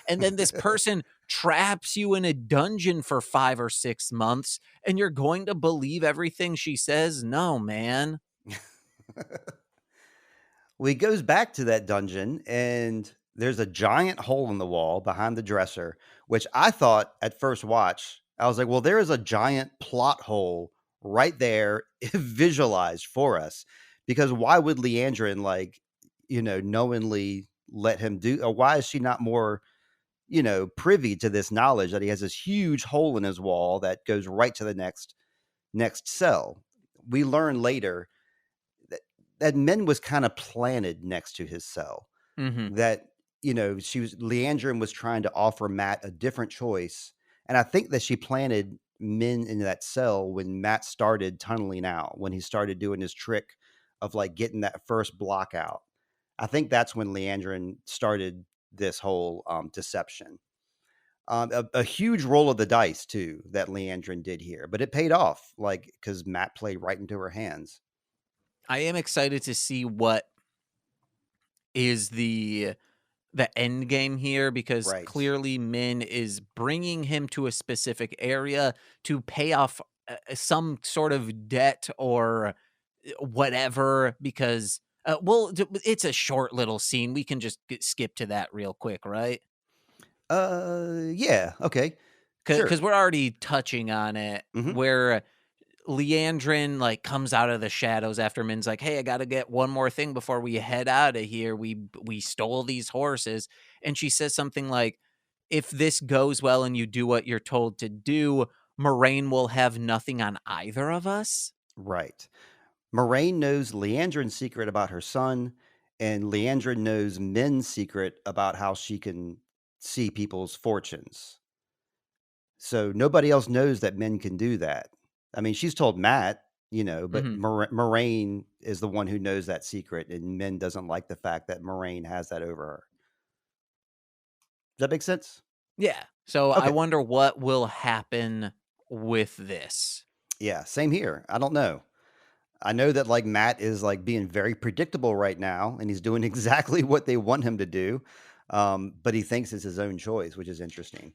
And then this person traps you in a dungeon for 5 or 6 months, and you're going to believe everything she says? No, man.
Well, he goes back to that dungeon, and there's a giant hole in the wall behind the dresser, which I thought at first watch, I was like, well, there is a giant plot hole right there visualized for us. Because why would Leandrin knowingly let him do, or why is she not more, privy to this knowledge that he has this huge hole in his wall that goes right to the next cell? We learn later that Min was kind of planted next to his cell.
Mm-hmm.
That Leandrin was trying to offer Matt a different choice, And I think that she planted Min in that cell when Matt started tunneling out, when he started doing his trick of like getting that first block out. I think that's when Leandrin started this whole deception. A huge roll of the dice too that Leandrin did here, but it paid off, like because Matt played right into her hands.
I am excited to see what is the end game here, because
Right.
clearly Min is bringing him to a specific area to pay off some sort of debt or whatever, because it's a short little scene. We can just skip to that real quick, right?
Yeah. Okay. Sure.
Because we're already touching on it,
Hmm.
where Leandrin like comes out of the shadows after Min's like, "Hey, I got to get one more thing before we head out of here. We stole these horses." And she says something like, "If this goes well and you do what you're told to do, Moraine will have nothing on either of us."
Right. Moraine knows Leandrin's secret about her son, and Leandrin knows Min's secret about how she can see people's fortunes. So nobody else knows that Min can do that. I mean, she's told Matt, but
Mhm.
Moraine is the one who knows that secret, and Min doesn't like the fact that Moraine has that over her. Does that make sense?
Yeah. So I
Okay.
wonder what will happen with this.
Yeah, same here. I don't know. I know that like Matt is like being very predictable right now, and he's doing exactly what they want him to do. But he thinks it's his own choice, which is interesting.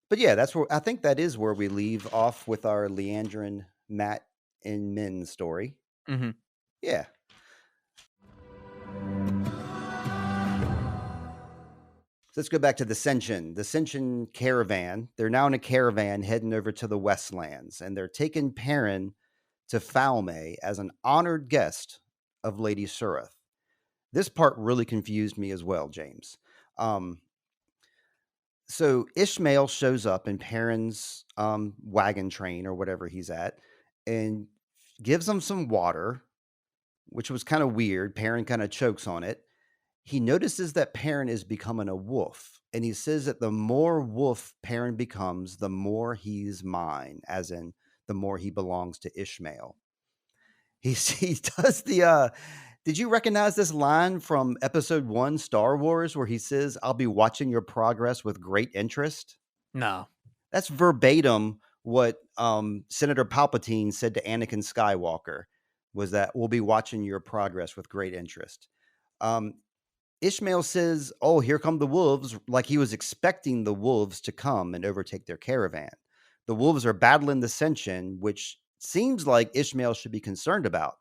But yeah, that's where I think that is where we leave off with our Leandrin, Matt, and Min story.
Mhm.
Yeah. So let's go back to the Senshin caravan. They're now in a caravan heading over to the Westlands, and they're taking Perrin to Falme as an honored guest of Lady Surith. This part really confused me as well, James. Um, so Ishmael shows up in Perrin's wagon train or whatever he's at, and gives him some water, which was kind of weird. Perrin kind of chokes on it. He notices that Perrin is becoming a wolf, and he says that the more wolf Perrin becomes, the more he's mine, as in the more he belongs to Ishmael. He does the did you recognize this line from episode 1 Star Wars where he says, "I'll be watching your progress with great interest"?
No.
That's verbatim what Senator Palpatine said to Anakin Skywalker, was that we'll be watching your progress with great interest. Um, Ishmael says, "Oh, here come the wolves," like he was expecting the wolves to come and overtake their caravan. The wolves are battling the Senshin, which seems like Ishmael should be concerned about.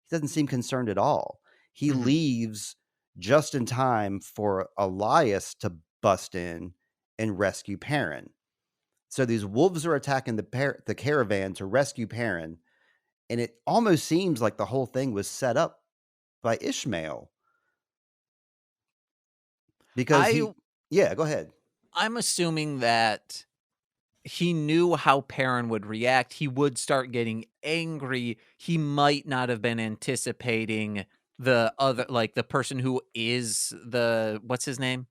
He doesn't seem concerned at all. He
Mhm.
leaves just in time for Elias to bust in and rescue Perrin. So these wolves are attacking the caravan to rescue Perrin, and it almost seems like the whole thing was set up by Ishmael because
I
he. Yeah, go ahead.
I'm assuming that he knew how Perrin would react. He would start getting angry. He might not have been anticipating the other, like the person who is the, what's his name?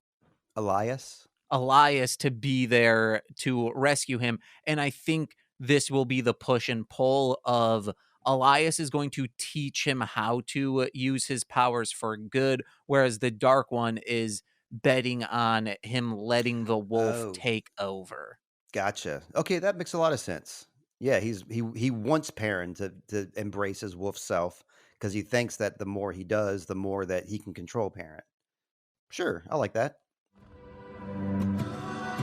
Elias.
Elias, to be there to rescue him. And I think this will be the push and pull of Elias is going to teach him how to use his powers for good, whereas the Dark One is betting on him letting the wolf
Oh,
take over.
gotcha. Okay, that makes a lot of sense. Yeah, he wants Perrin to embrace his wolf self because he thinks that the more he does, the more that he can control Perrin. Sure, I like that.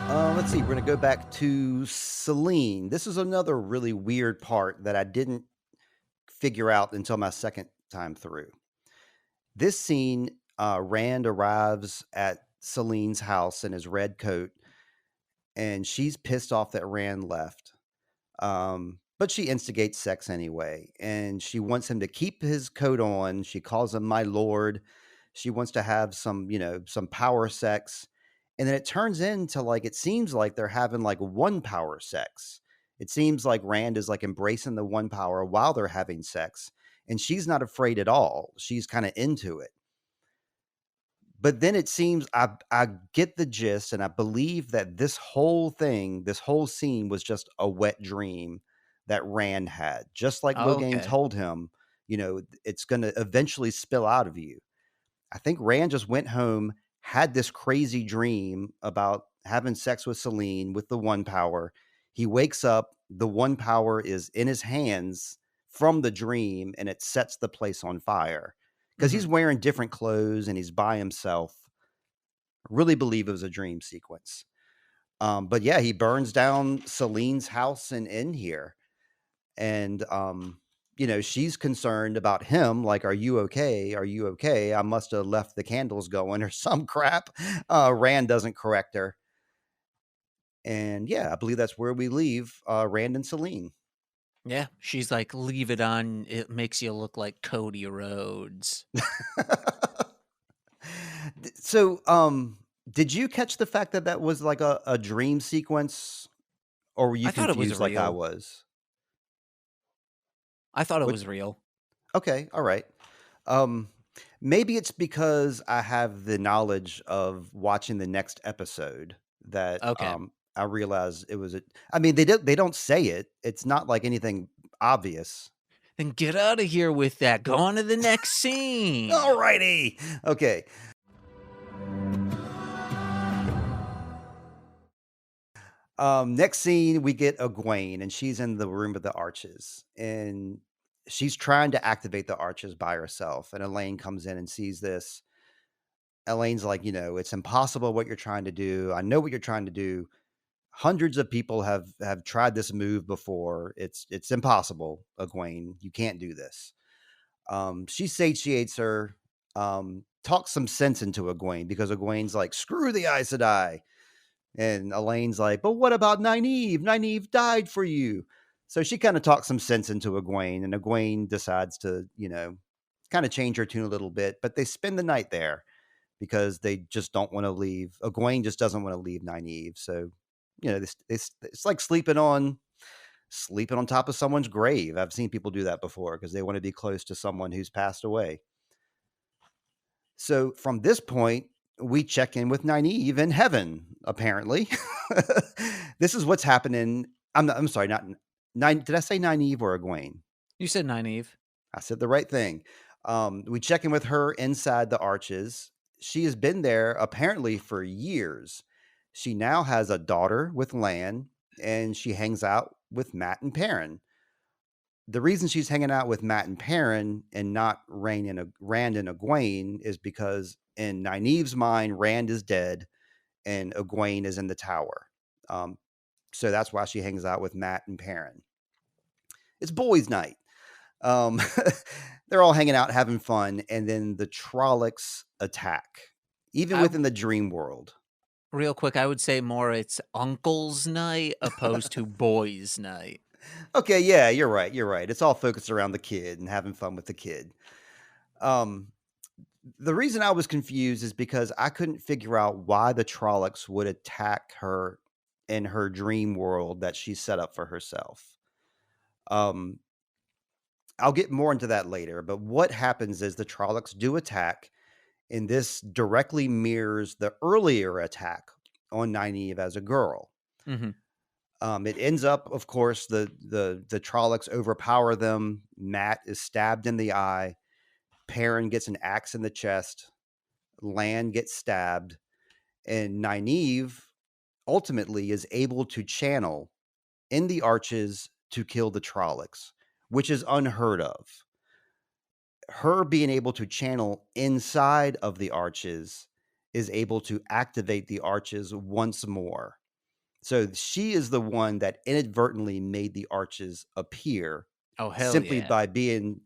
Let's see. We're gonna go back to Selene. This is another really weird part that I didn't figure out until my second time through. This scene, Rand arrives at Selene's house in his red coat, and she's pissed off that Rand left. But she instigates sex anyway, and she wants him to keep his coat on. She calls him my lord. She wants to have some, some power sex. And then it turns into like it seems like they're having like one power sex. It seems like Rand is like embracing the one power while they're having sex, and she's not afraid at all. She's kind of into it. But then it seems I get the gist, and I believe that this whole thing, this whole scene was just a wet dream that Rand had. Just like
Oh,
Logain
okay.
told him, it's going to eventually spill out of you. I think Rand just went home, had this crazy dream about having sex with Selene with the one power. He wakes up, the one power is in his hands from the dream, and it sets the place on fire because
Mhm.
he's wearing different clothes and he's by himself. I really believe it was a dream sequence. But yeah, he burns down Selene's house and inn here. And she's concerned about him, like, are you okay? Are you okay? I must have left the candles going or some crap. Rand doesn't correct her. And yeah, I believe that's where we leave Rand and Selene.
Yeah, she's like, "Leave it on. It makes you look like Cody Rhodes."
So, did you catch the fact that that was like a dream sequence, or were you
I thought it was
confused like I
real.
was?
I thought it
What?
was real.
Okay, all right. Um, Maybe it's because I have the knowledge of watching the next episode that
Okay.
I realize it was a. I mean, they don't say it. It's not like anything obvious.
Then get out of here with that. Go on to the next scene.
All righty. Okay. Next scene, we get Egwene, and she's in the room of the arches, and she's trying to activate the arches by herself. And Elaine comes in and sees this. Elaine's like, it's impossible what you're trying to do. I know what you're trying to do. Hundreds of people have tried this move before. It's impossible, Egwene. You can't do this. She satiates her, talks some sense into Egwene because Egwene's like, screw the Aes Sedai. And Elaine's like, but what about Nynaeve? Nynaeve died for you. So she kind of talks some sense into Egwene, and Egwene decides to, kind of change her tune a little bit. But they spend the night there because they just don't want to leave. Egwene just doesn't want to leave Nynaeve. So, it's like sleeping on top of someone's grave. I've seen people do that before because they want to be close to someone who's passed away. So from this point, we check in with Nynaeve in heaven, apparently. This is what's happening. I'm sorry, not nine. Did I say Nynaeve or Egwene?
You said Nynaeve.
I said the right thing. We check in with her inside the arches. She has been there apparently for years. She now has a daughter with Lan, and she hangs out with Matt and Perrin. The reason she's hanging out with Matt and Perrin and not Rand and Egwene is because in Nynaeve's mind, Rand is dead and Egwene is in the tower. So that's why she hangs out with Matt and Perrin. It's boys' night. Um, they're all hanging out, having fun, and then the Trollocs attack, even
I
within the dream world.
Real quick, I would say more it's uncle's night opposed to boys' night.
Okay, yeah, you're right. You're right. It's all focused around the kid and having fun with the kid. Um, the reason I was confused is because I couldn't figure out why the Trollocs would attack her in her dream world that she set up for herself. Um, I'll get more into that later, but what happens is the Trollocs do attack, and this directly mirrors the earlier attack on Nynaeve as a girl.
Mm-hmm.
It ends up, of course, the Trollocs overpower them. Matt is stabbed in the eye. Perrin gets an axe in the chest. Lan gets stabbed, and Nynaeve ultimately is able to channel in the arches to kill the Trollocs, which is unheard of. Her being able to channel inside of the arches is able to activate the arches once more. So she is the one that inadvertently made the arches appear
Oh, hell
simply
yeah.
by being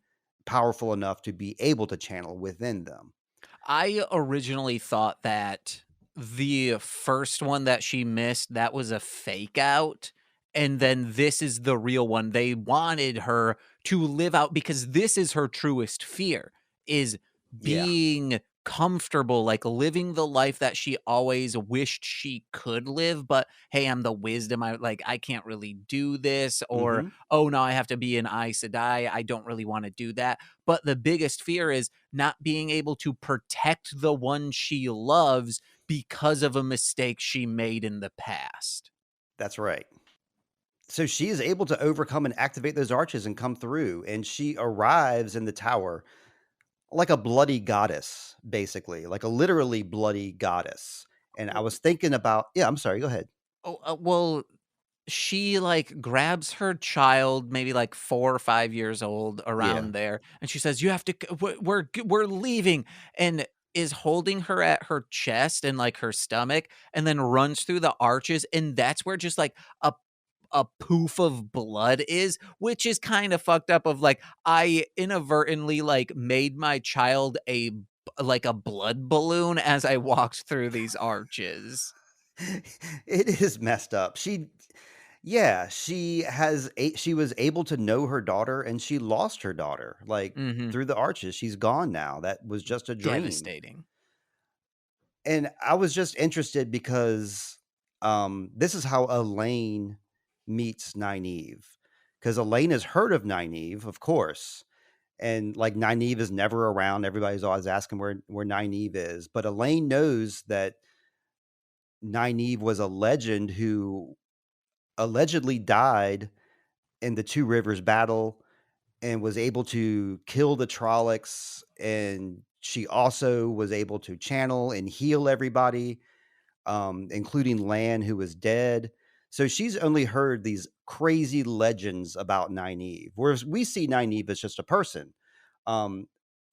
powerful enough to be able to channel within them.
I originally thought that the first one that she missed, that was a fake out. And then this is the real one. They wanted her to live out because this is her truest fear is
Yeah.
being comfortable, like living the life that she always wished she could live, but hey, I'm the wisdom. I can't really do this, or
Mm-hmm.
oh no, I have to be an Aes Sedai. I don't really want to do that. But the biggest fear is not being able to protect the one she loves because of a mistake she made in the past.
That's right. So she is able to overcome and activate those arches and come through, and she arrives in the tower like a bloody goddess, basically, like a literally bloody goddess. And I was thinking about, yeah, I'm sorry, go ahead.
Oh, well, she, like, grabs her child, maybe, like, 4 or 5 years old,
Yeah.
around there, and she says, "You have to c we're leaving," and is holding her at her chest and, like, her stomach, and then runs through the arches, and that's where just, like, a poof of blood is, which is kinda fucked up of, like, I inadvertently, like, made my child a blood balloon as I walked through these arches.
It is messed up. Yeah, she was able to know her daughter and she lost her daughter, like,
Mhm.
through the arches. She's gone now. That was just a dream.
Devastating.
And I was just interested because, this is how Elaine meets Nynaeve. Because Elaine has heard of Nynaeve, of course, and, like, Nynaeve is never around. Everybody's always asking where Nynaeve is, but Elaine knows that Nynaeve was a legend who allegedly died in the Two Rivers battle and was able to kill the Trollocs, and she also was able to channel and heal everybody, including Lan, who was dead. So she's only heard these crazy legends about Nynaeve, whereas we see Nynaeve as just a person. Um,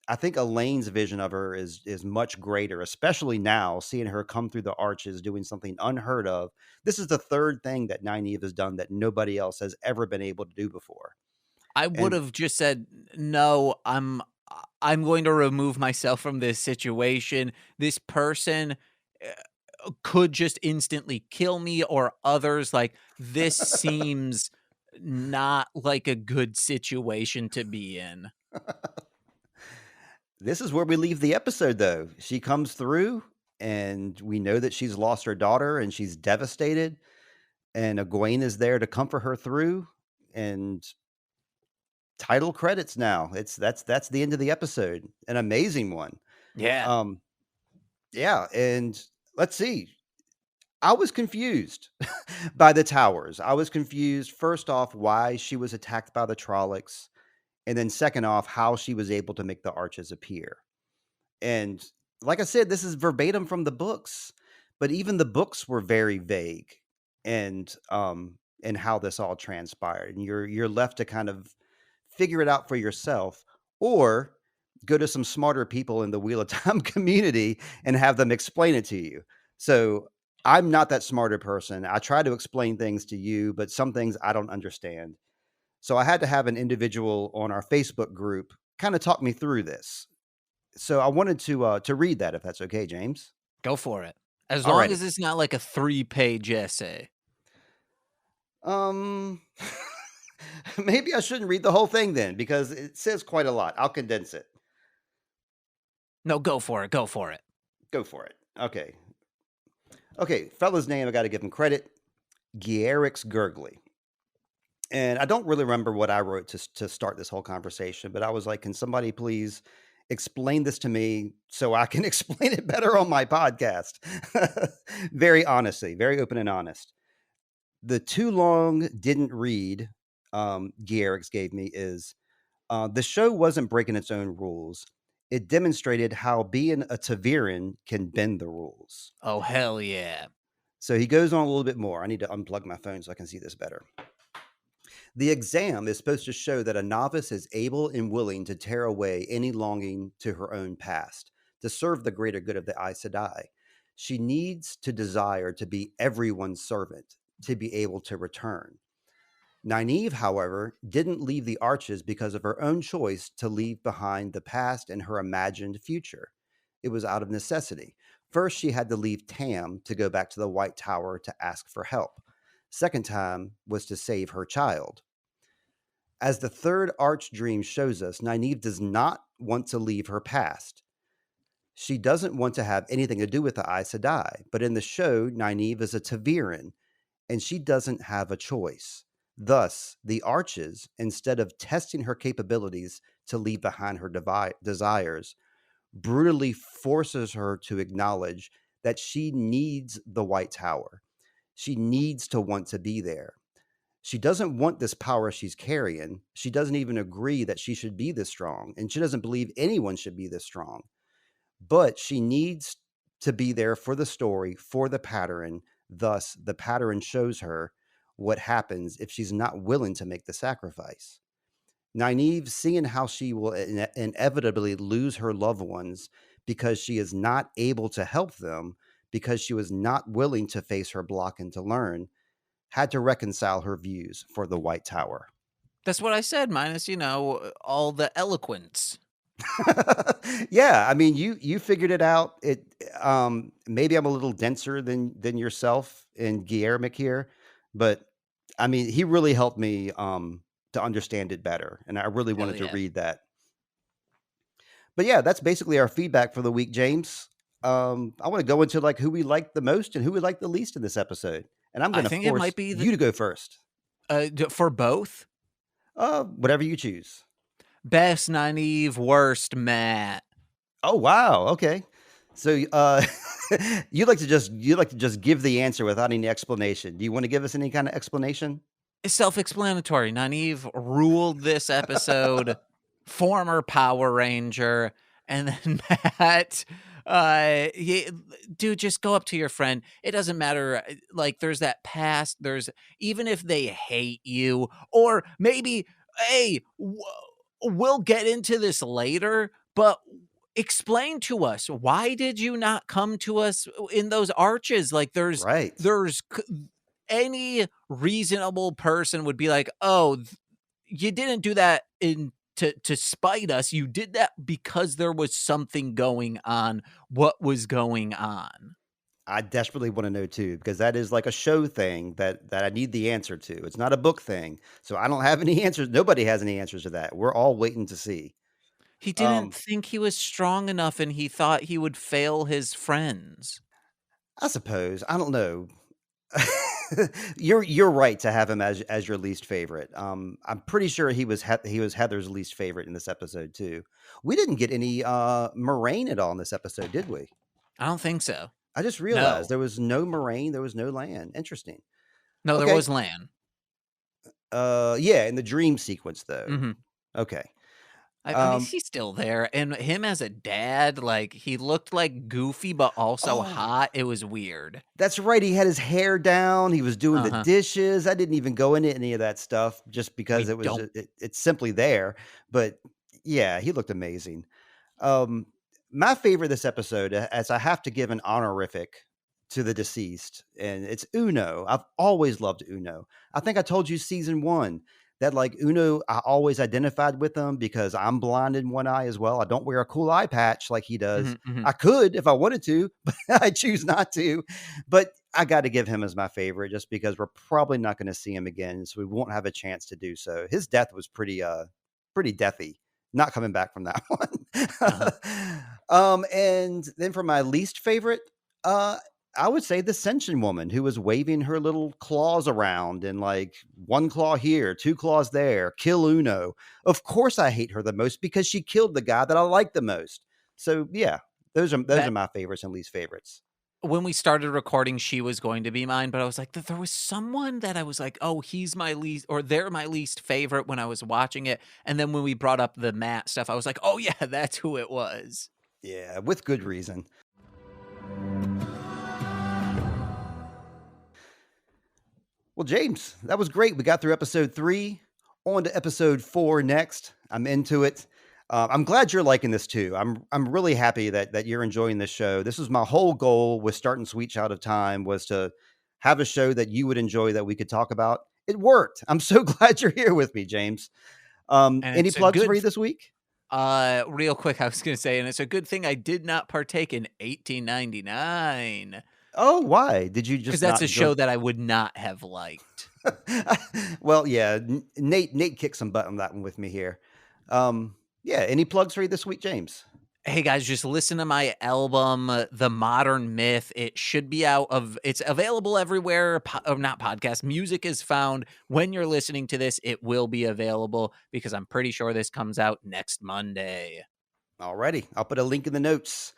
I think Elaine's vision of her is much greater, especially now seeing her come through the arches doing something unheard of. This is the third thing that Nynaeve has done that nobody else has ever been able to do before.
I
And
would've just said, "No, I'm going to remove myself from this situation. This person, could just instantly kill me or others, like, this seems not like a good situation to be in."
this is where we leave the episode, though. She comes through, and we know that she's lost her daughter, and she's devastated. And Egwene is there to comfort her through. And title credits now. That's the end of the episode. An amazing one.
Yeah.
Um, yeah, and let's see. I was confused by the towers. I was confused, first off, why she was attacked by the Trollocs, and then second off, how she was able to make the arches appear. And like I said, this is verbatim from the books, but even the books were very vague and how this all transpired. And you're left to kind of figure it out for yourself, or go to some smarter people in the Wheel of Time community and have them explain it to you. So I'm not that smarter person. I try to explain things to you, but some things I don't understand. So I had to have an individual on our Facebook group kind of talk me through this. So I wanted to read that, if that's okay, James.
Go for it. As long
Alrighty.
as it's not like a 3-page essay.
Um, maybe I shouldn't read the whole thing then, because it says quite a lot. I'll condense it.
No, go for it, go for it.
Go for it. Okay. Okay, fella's name, I got to give him credit. Gierix Gurgley. And I don't really remember what I wrote to start this whole conversation, but I was like, can somebody please explain this to me so I can explain it better on my podcast? Very honestly, very open and honest. The too long didn't read Gierix gave me is the show wasn't breaking its own rules. It demonstrated how being a Taviran can bend the rules.
Oh, hell yeah.
So he goes on a little bit more. I need to unplug my phone so I can see this better. The exam is supposed to show that a novice is able and willing to tear away any longing to her own past, to serve the greater good of the Aes Sedai. She needs to desire to be everyone's servant, to be able to return. Nynaeve, however, didn't leave the arches because of her own choice to leave behind the past and her imagined future. It was out of necessity. First, she had to leave Tam to go back to the White Tower to ask for help. Second time was to save her child. As the third arch dream shows us, Nynaeve does not want to leave her past. She doesn't want to have anything to do with the Aes Sedai, but in the show, Nynaeve is a Taviran, and she doesn't have a choice. Thus, the Arches, instead of testing her capabilities to leave behind her desires, brutally forces her to acknowledge that she needs the White Tower. She needs to want to be there. She doesn't want this power she's carrying. She doesn't even agree that she should be this strong, and she doesn't believe anyone should be this strong. But she needs to be there for the story, for the pattern. Thus, the pattern shows her what happens if she's not willing to make the sacrifice. Nynaeve, seeing how she will inevitably lose her loved ones because she is not able to help them, because she was not willing to face her block and to learn, had to reconcile her views for the White Tower.
That's what I said, minus, all the eloquence.
Yeah, I mean, you figured it out. Maybe I'm a little denser than yourself and Guillermic here, but I mean, he really helped me to understand it better, and I really
Hell
wanted to
yeah.
read that. But yeah, that's basically our feedback for the week, James. I want to go into like who we liked the most and who we liked the least in this episode, and I'm
I
going to
think it
force
might be
you to go first.
for both.
Whatever you choose.
Best Nynaeve, worst Matt.
Oh wow, okay. So you like to just give the answer without any explanation. Do you want to give us any kind of explanation?
It's self-explanatory. Nynaeve ruled this episode, former Power Ranger, and then Matt, dude, just go up to your friend. It doesn't matter. Like, there's that past. Even if they hate you, or maybe, hey, we'll get into this later, but explain to us, why did you not come to us in those arches? Like,
Right.
any reasonable person would be like, oh, you didn't do that to spite us. You did that because there was something going on. What was going on?
I desperately want to know too, because that is like a show thing that I need the answer to. It's not a book thing. So I don't have any answers. Nobody has any answers to that. We're all waiting to see.
He didn't
Um,
think he was strong enough, and he thought he would fail his friends.
I suppose. I don't know. You're right to have him as your least favorite. I'm pretty sure he was Heather's least favorite in this episode too. We didn't get any Moraine at all in this episode, did we?
I don't think so.
I just realized
No.
there was no Moraine, there was no Lan. Interesting.
No, there
Okay.
was Lan.
Yeah, in the dream sequence though.
Mm-hmm.
Okay.
I mean, he's still there, and him as a dad, like, he looked like goofy, but also
Oh,
hot. It was weird.
that's right. He had his hair down. He was doing the
Uh-huh.
dishes. I didn't even go into any of that stuff just because
We
it was
don't.
it's simply there. But yeah, he looked amazing. Um, my favorite this episode, as I have to give an honorific to the deceased, and it's Uno. I've always loved Uno. I think I told you season one that like Uno, I always identified with him because I'm blind in one eye as well. I don't wear a cool eye patch like he does.
Mhm, mhm.
I could if I wanted to, but I choose not to. But I got to give him as my favorite just because we're probably not going to see him again, so we won't have a chance to do so. His death was pretty deathy. Not coming back from that
Uh-huh.
one. And then for my least favorite, I would say the Sentient woman who was waving her little claws around and like one claw here, two claws there, kill Uno. Of course I hate her the most because she killed the guy that I like the most. So yeah, those are
That
my favorites and least favorites.
when we started recording, she was going to be mine, but I was like, there was someone that I was like, oh, he's my least, or they're my least favorite when I was watching it. And then when we brought up the Matt stuff, I was like, oh yeah, that's who it was.
Yeah, with good reason. Well, James, that was great. We got through episode 3. On to episode 4 next. I'm into it. I'm glad you're liking this too. I'm really happy that you're enjoying this show. This was my whole goal with starting Sweet Child of Time was to have a show that you would enjoy that we could talk about. It worked. I'm so glad you're here with me, James.
And
Any
it's a
plugs for
good,
you this week?
real quick, I was going to say, and it's a good thing I did not partake in 1899.
Oh, why? Did you
Because
just
that's
not
a
enjoy?
show that I would not have liked.
Well, yeah, Nate kicked some butt on that one with me here. Yeah, any plugs for you this week, James?
Hey guys, just listen to my album, The Modern Myth. It should be it's available everywhere. Not podcast. Music is found. When you're listening to this, it will be available because I'm pretty sure this comes out next Monday.
Alrighty, I'll put a link in the notes.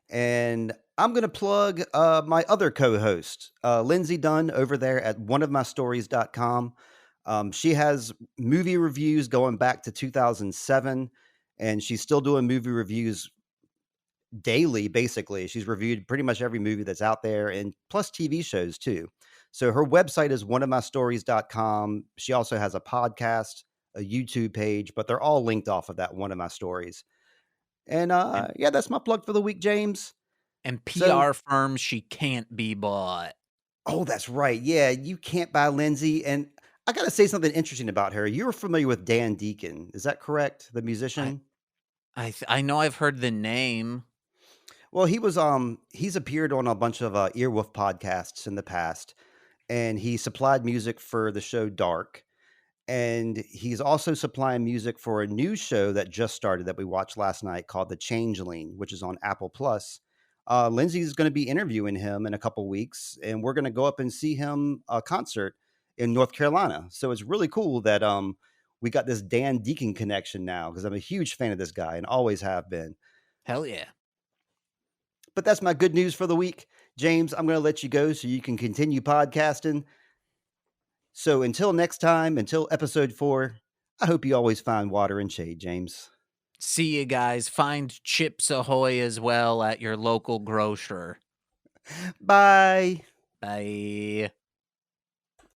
And I'm going to plug my other co host, Lindsay Dunn, over there at oneofmystories.com. She has movie reviews going back to 2007, and she's still doing movie reviews daily, basically. She's reviewed pretty much every movie that's out there and plus TV shows too. So her website is oneofmystories.com. She also has a podcast, a YouTube page, but they're all linked off of that One of My Stories. And
And
yeah, that's my plug for the week, James.
and
So,
PR firms, she can't be bought.
oh, that's right. Yeah, you can't buy Lindsay. And I got to say something interesting about her. You're familiar with Dan Deacon. Is that correct? The
I
musician?
I know I've heard the name.
Well, he's appeared on a bunch of Earwolf podcasts in the past, and he supplied music for the show Dark. And he's also supplying music for a new show that just started that we watched last night called The Changeling, which is on Apple Plus. Lindsay's going to be interviewing him in a couple weeks, and we're going to go up and see him a concert in North Carolina. So it's really cool that we got this Dan Deacon connection now because I'm a huge fan of this guy and always have been.
Hell yeah.
But that's my good news for the week. James, I'm going to let you go so you can continue podcasting. So until next time, until episode 4, I hope you always find water and shade, James.
See you guys. Find Chips Ahoy as well at your local grocer.
Bye.
Bye.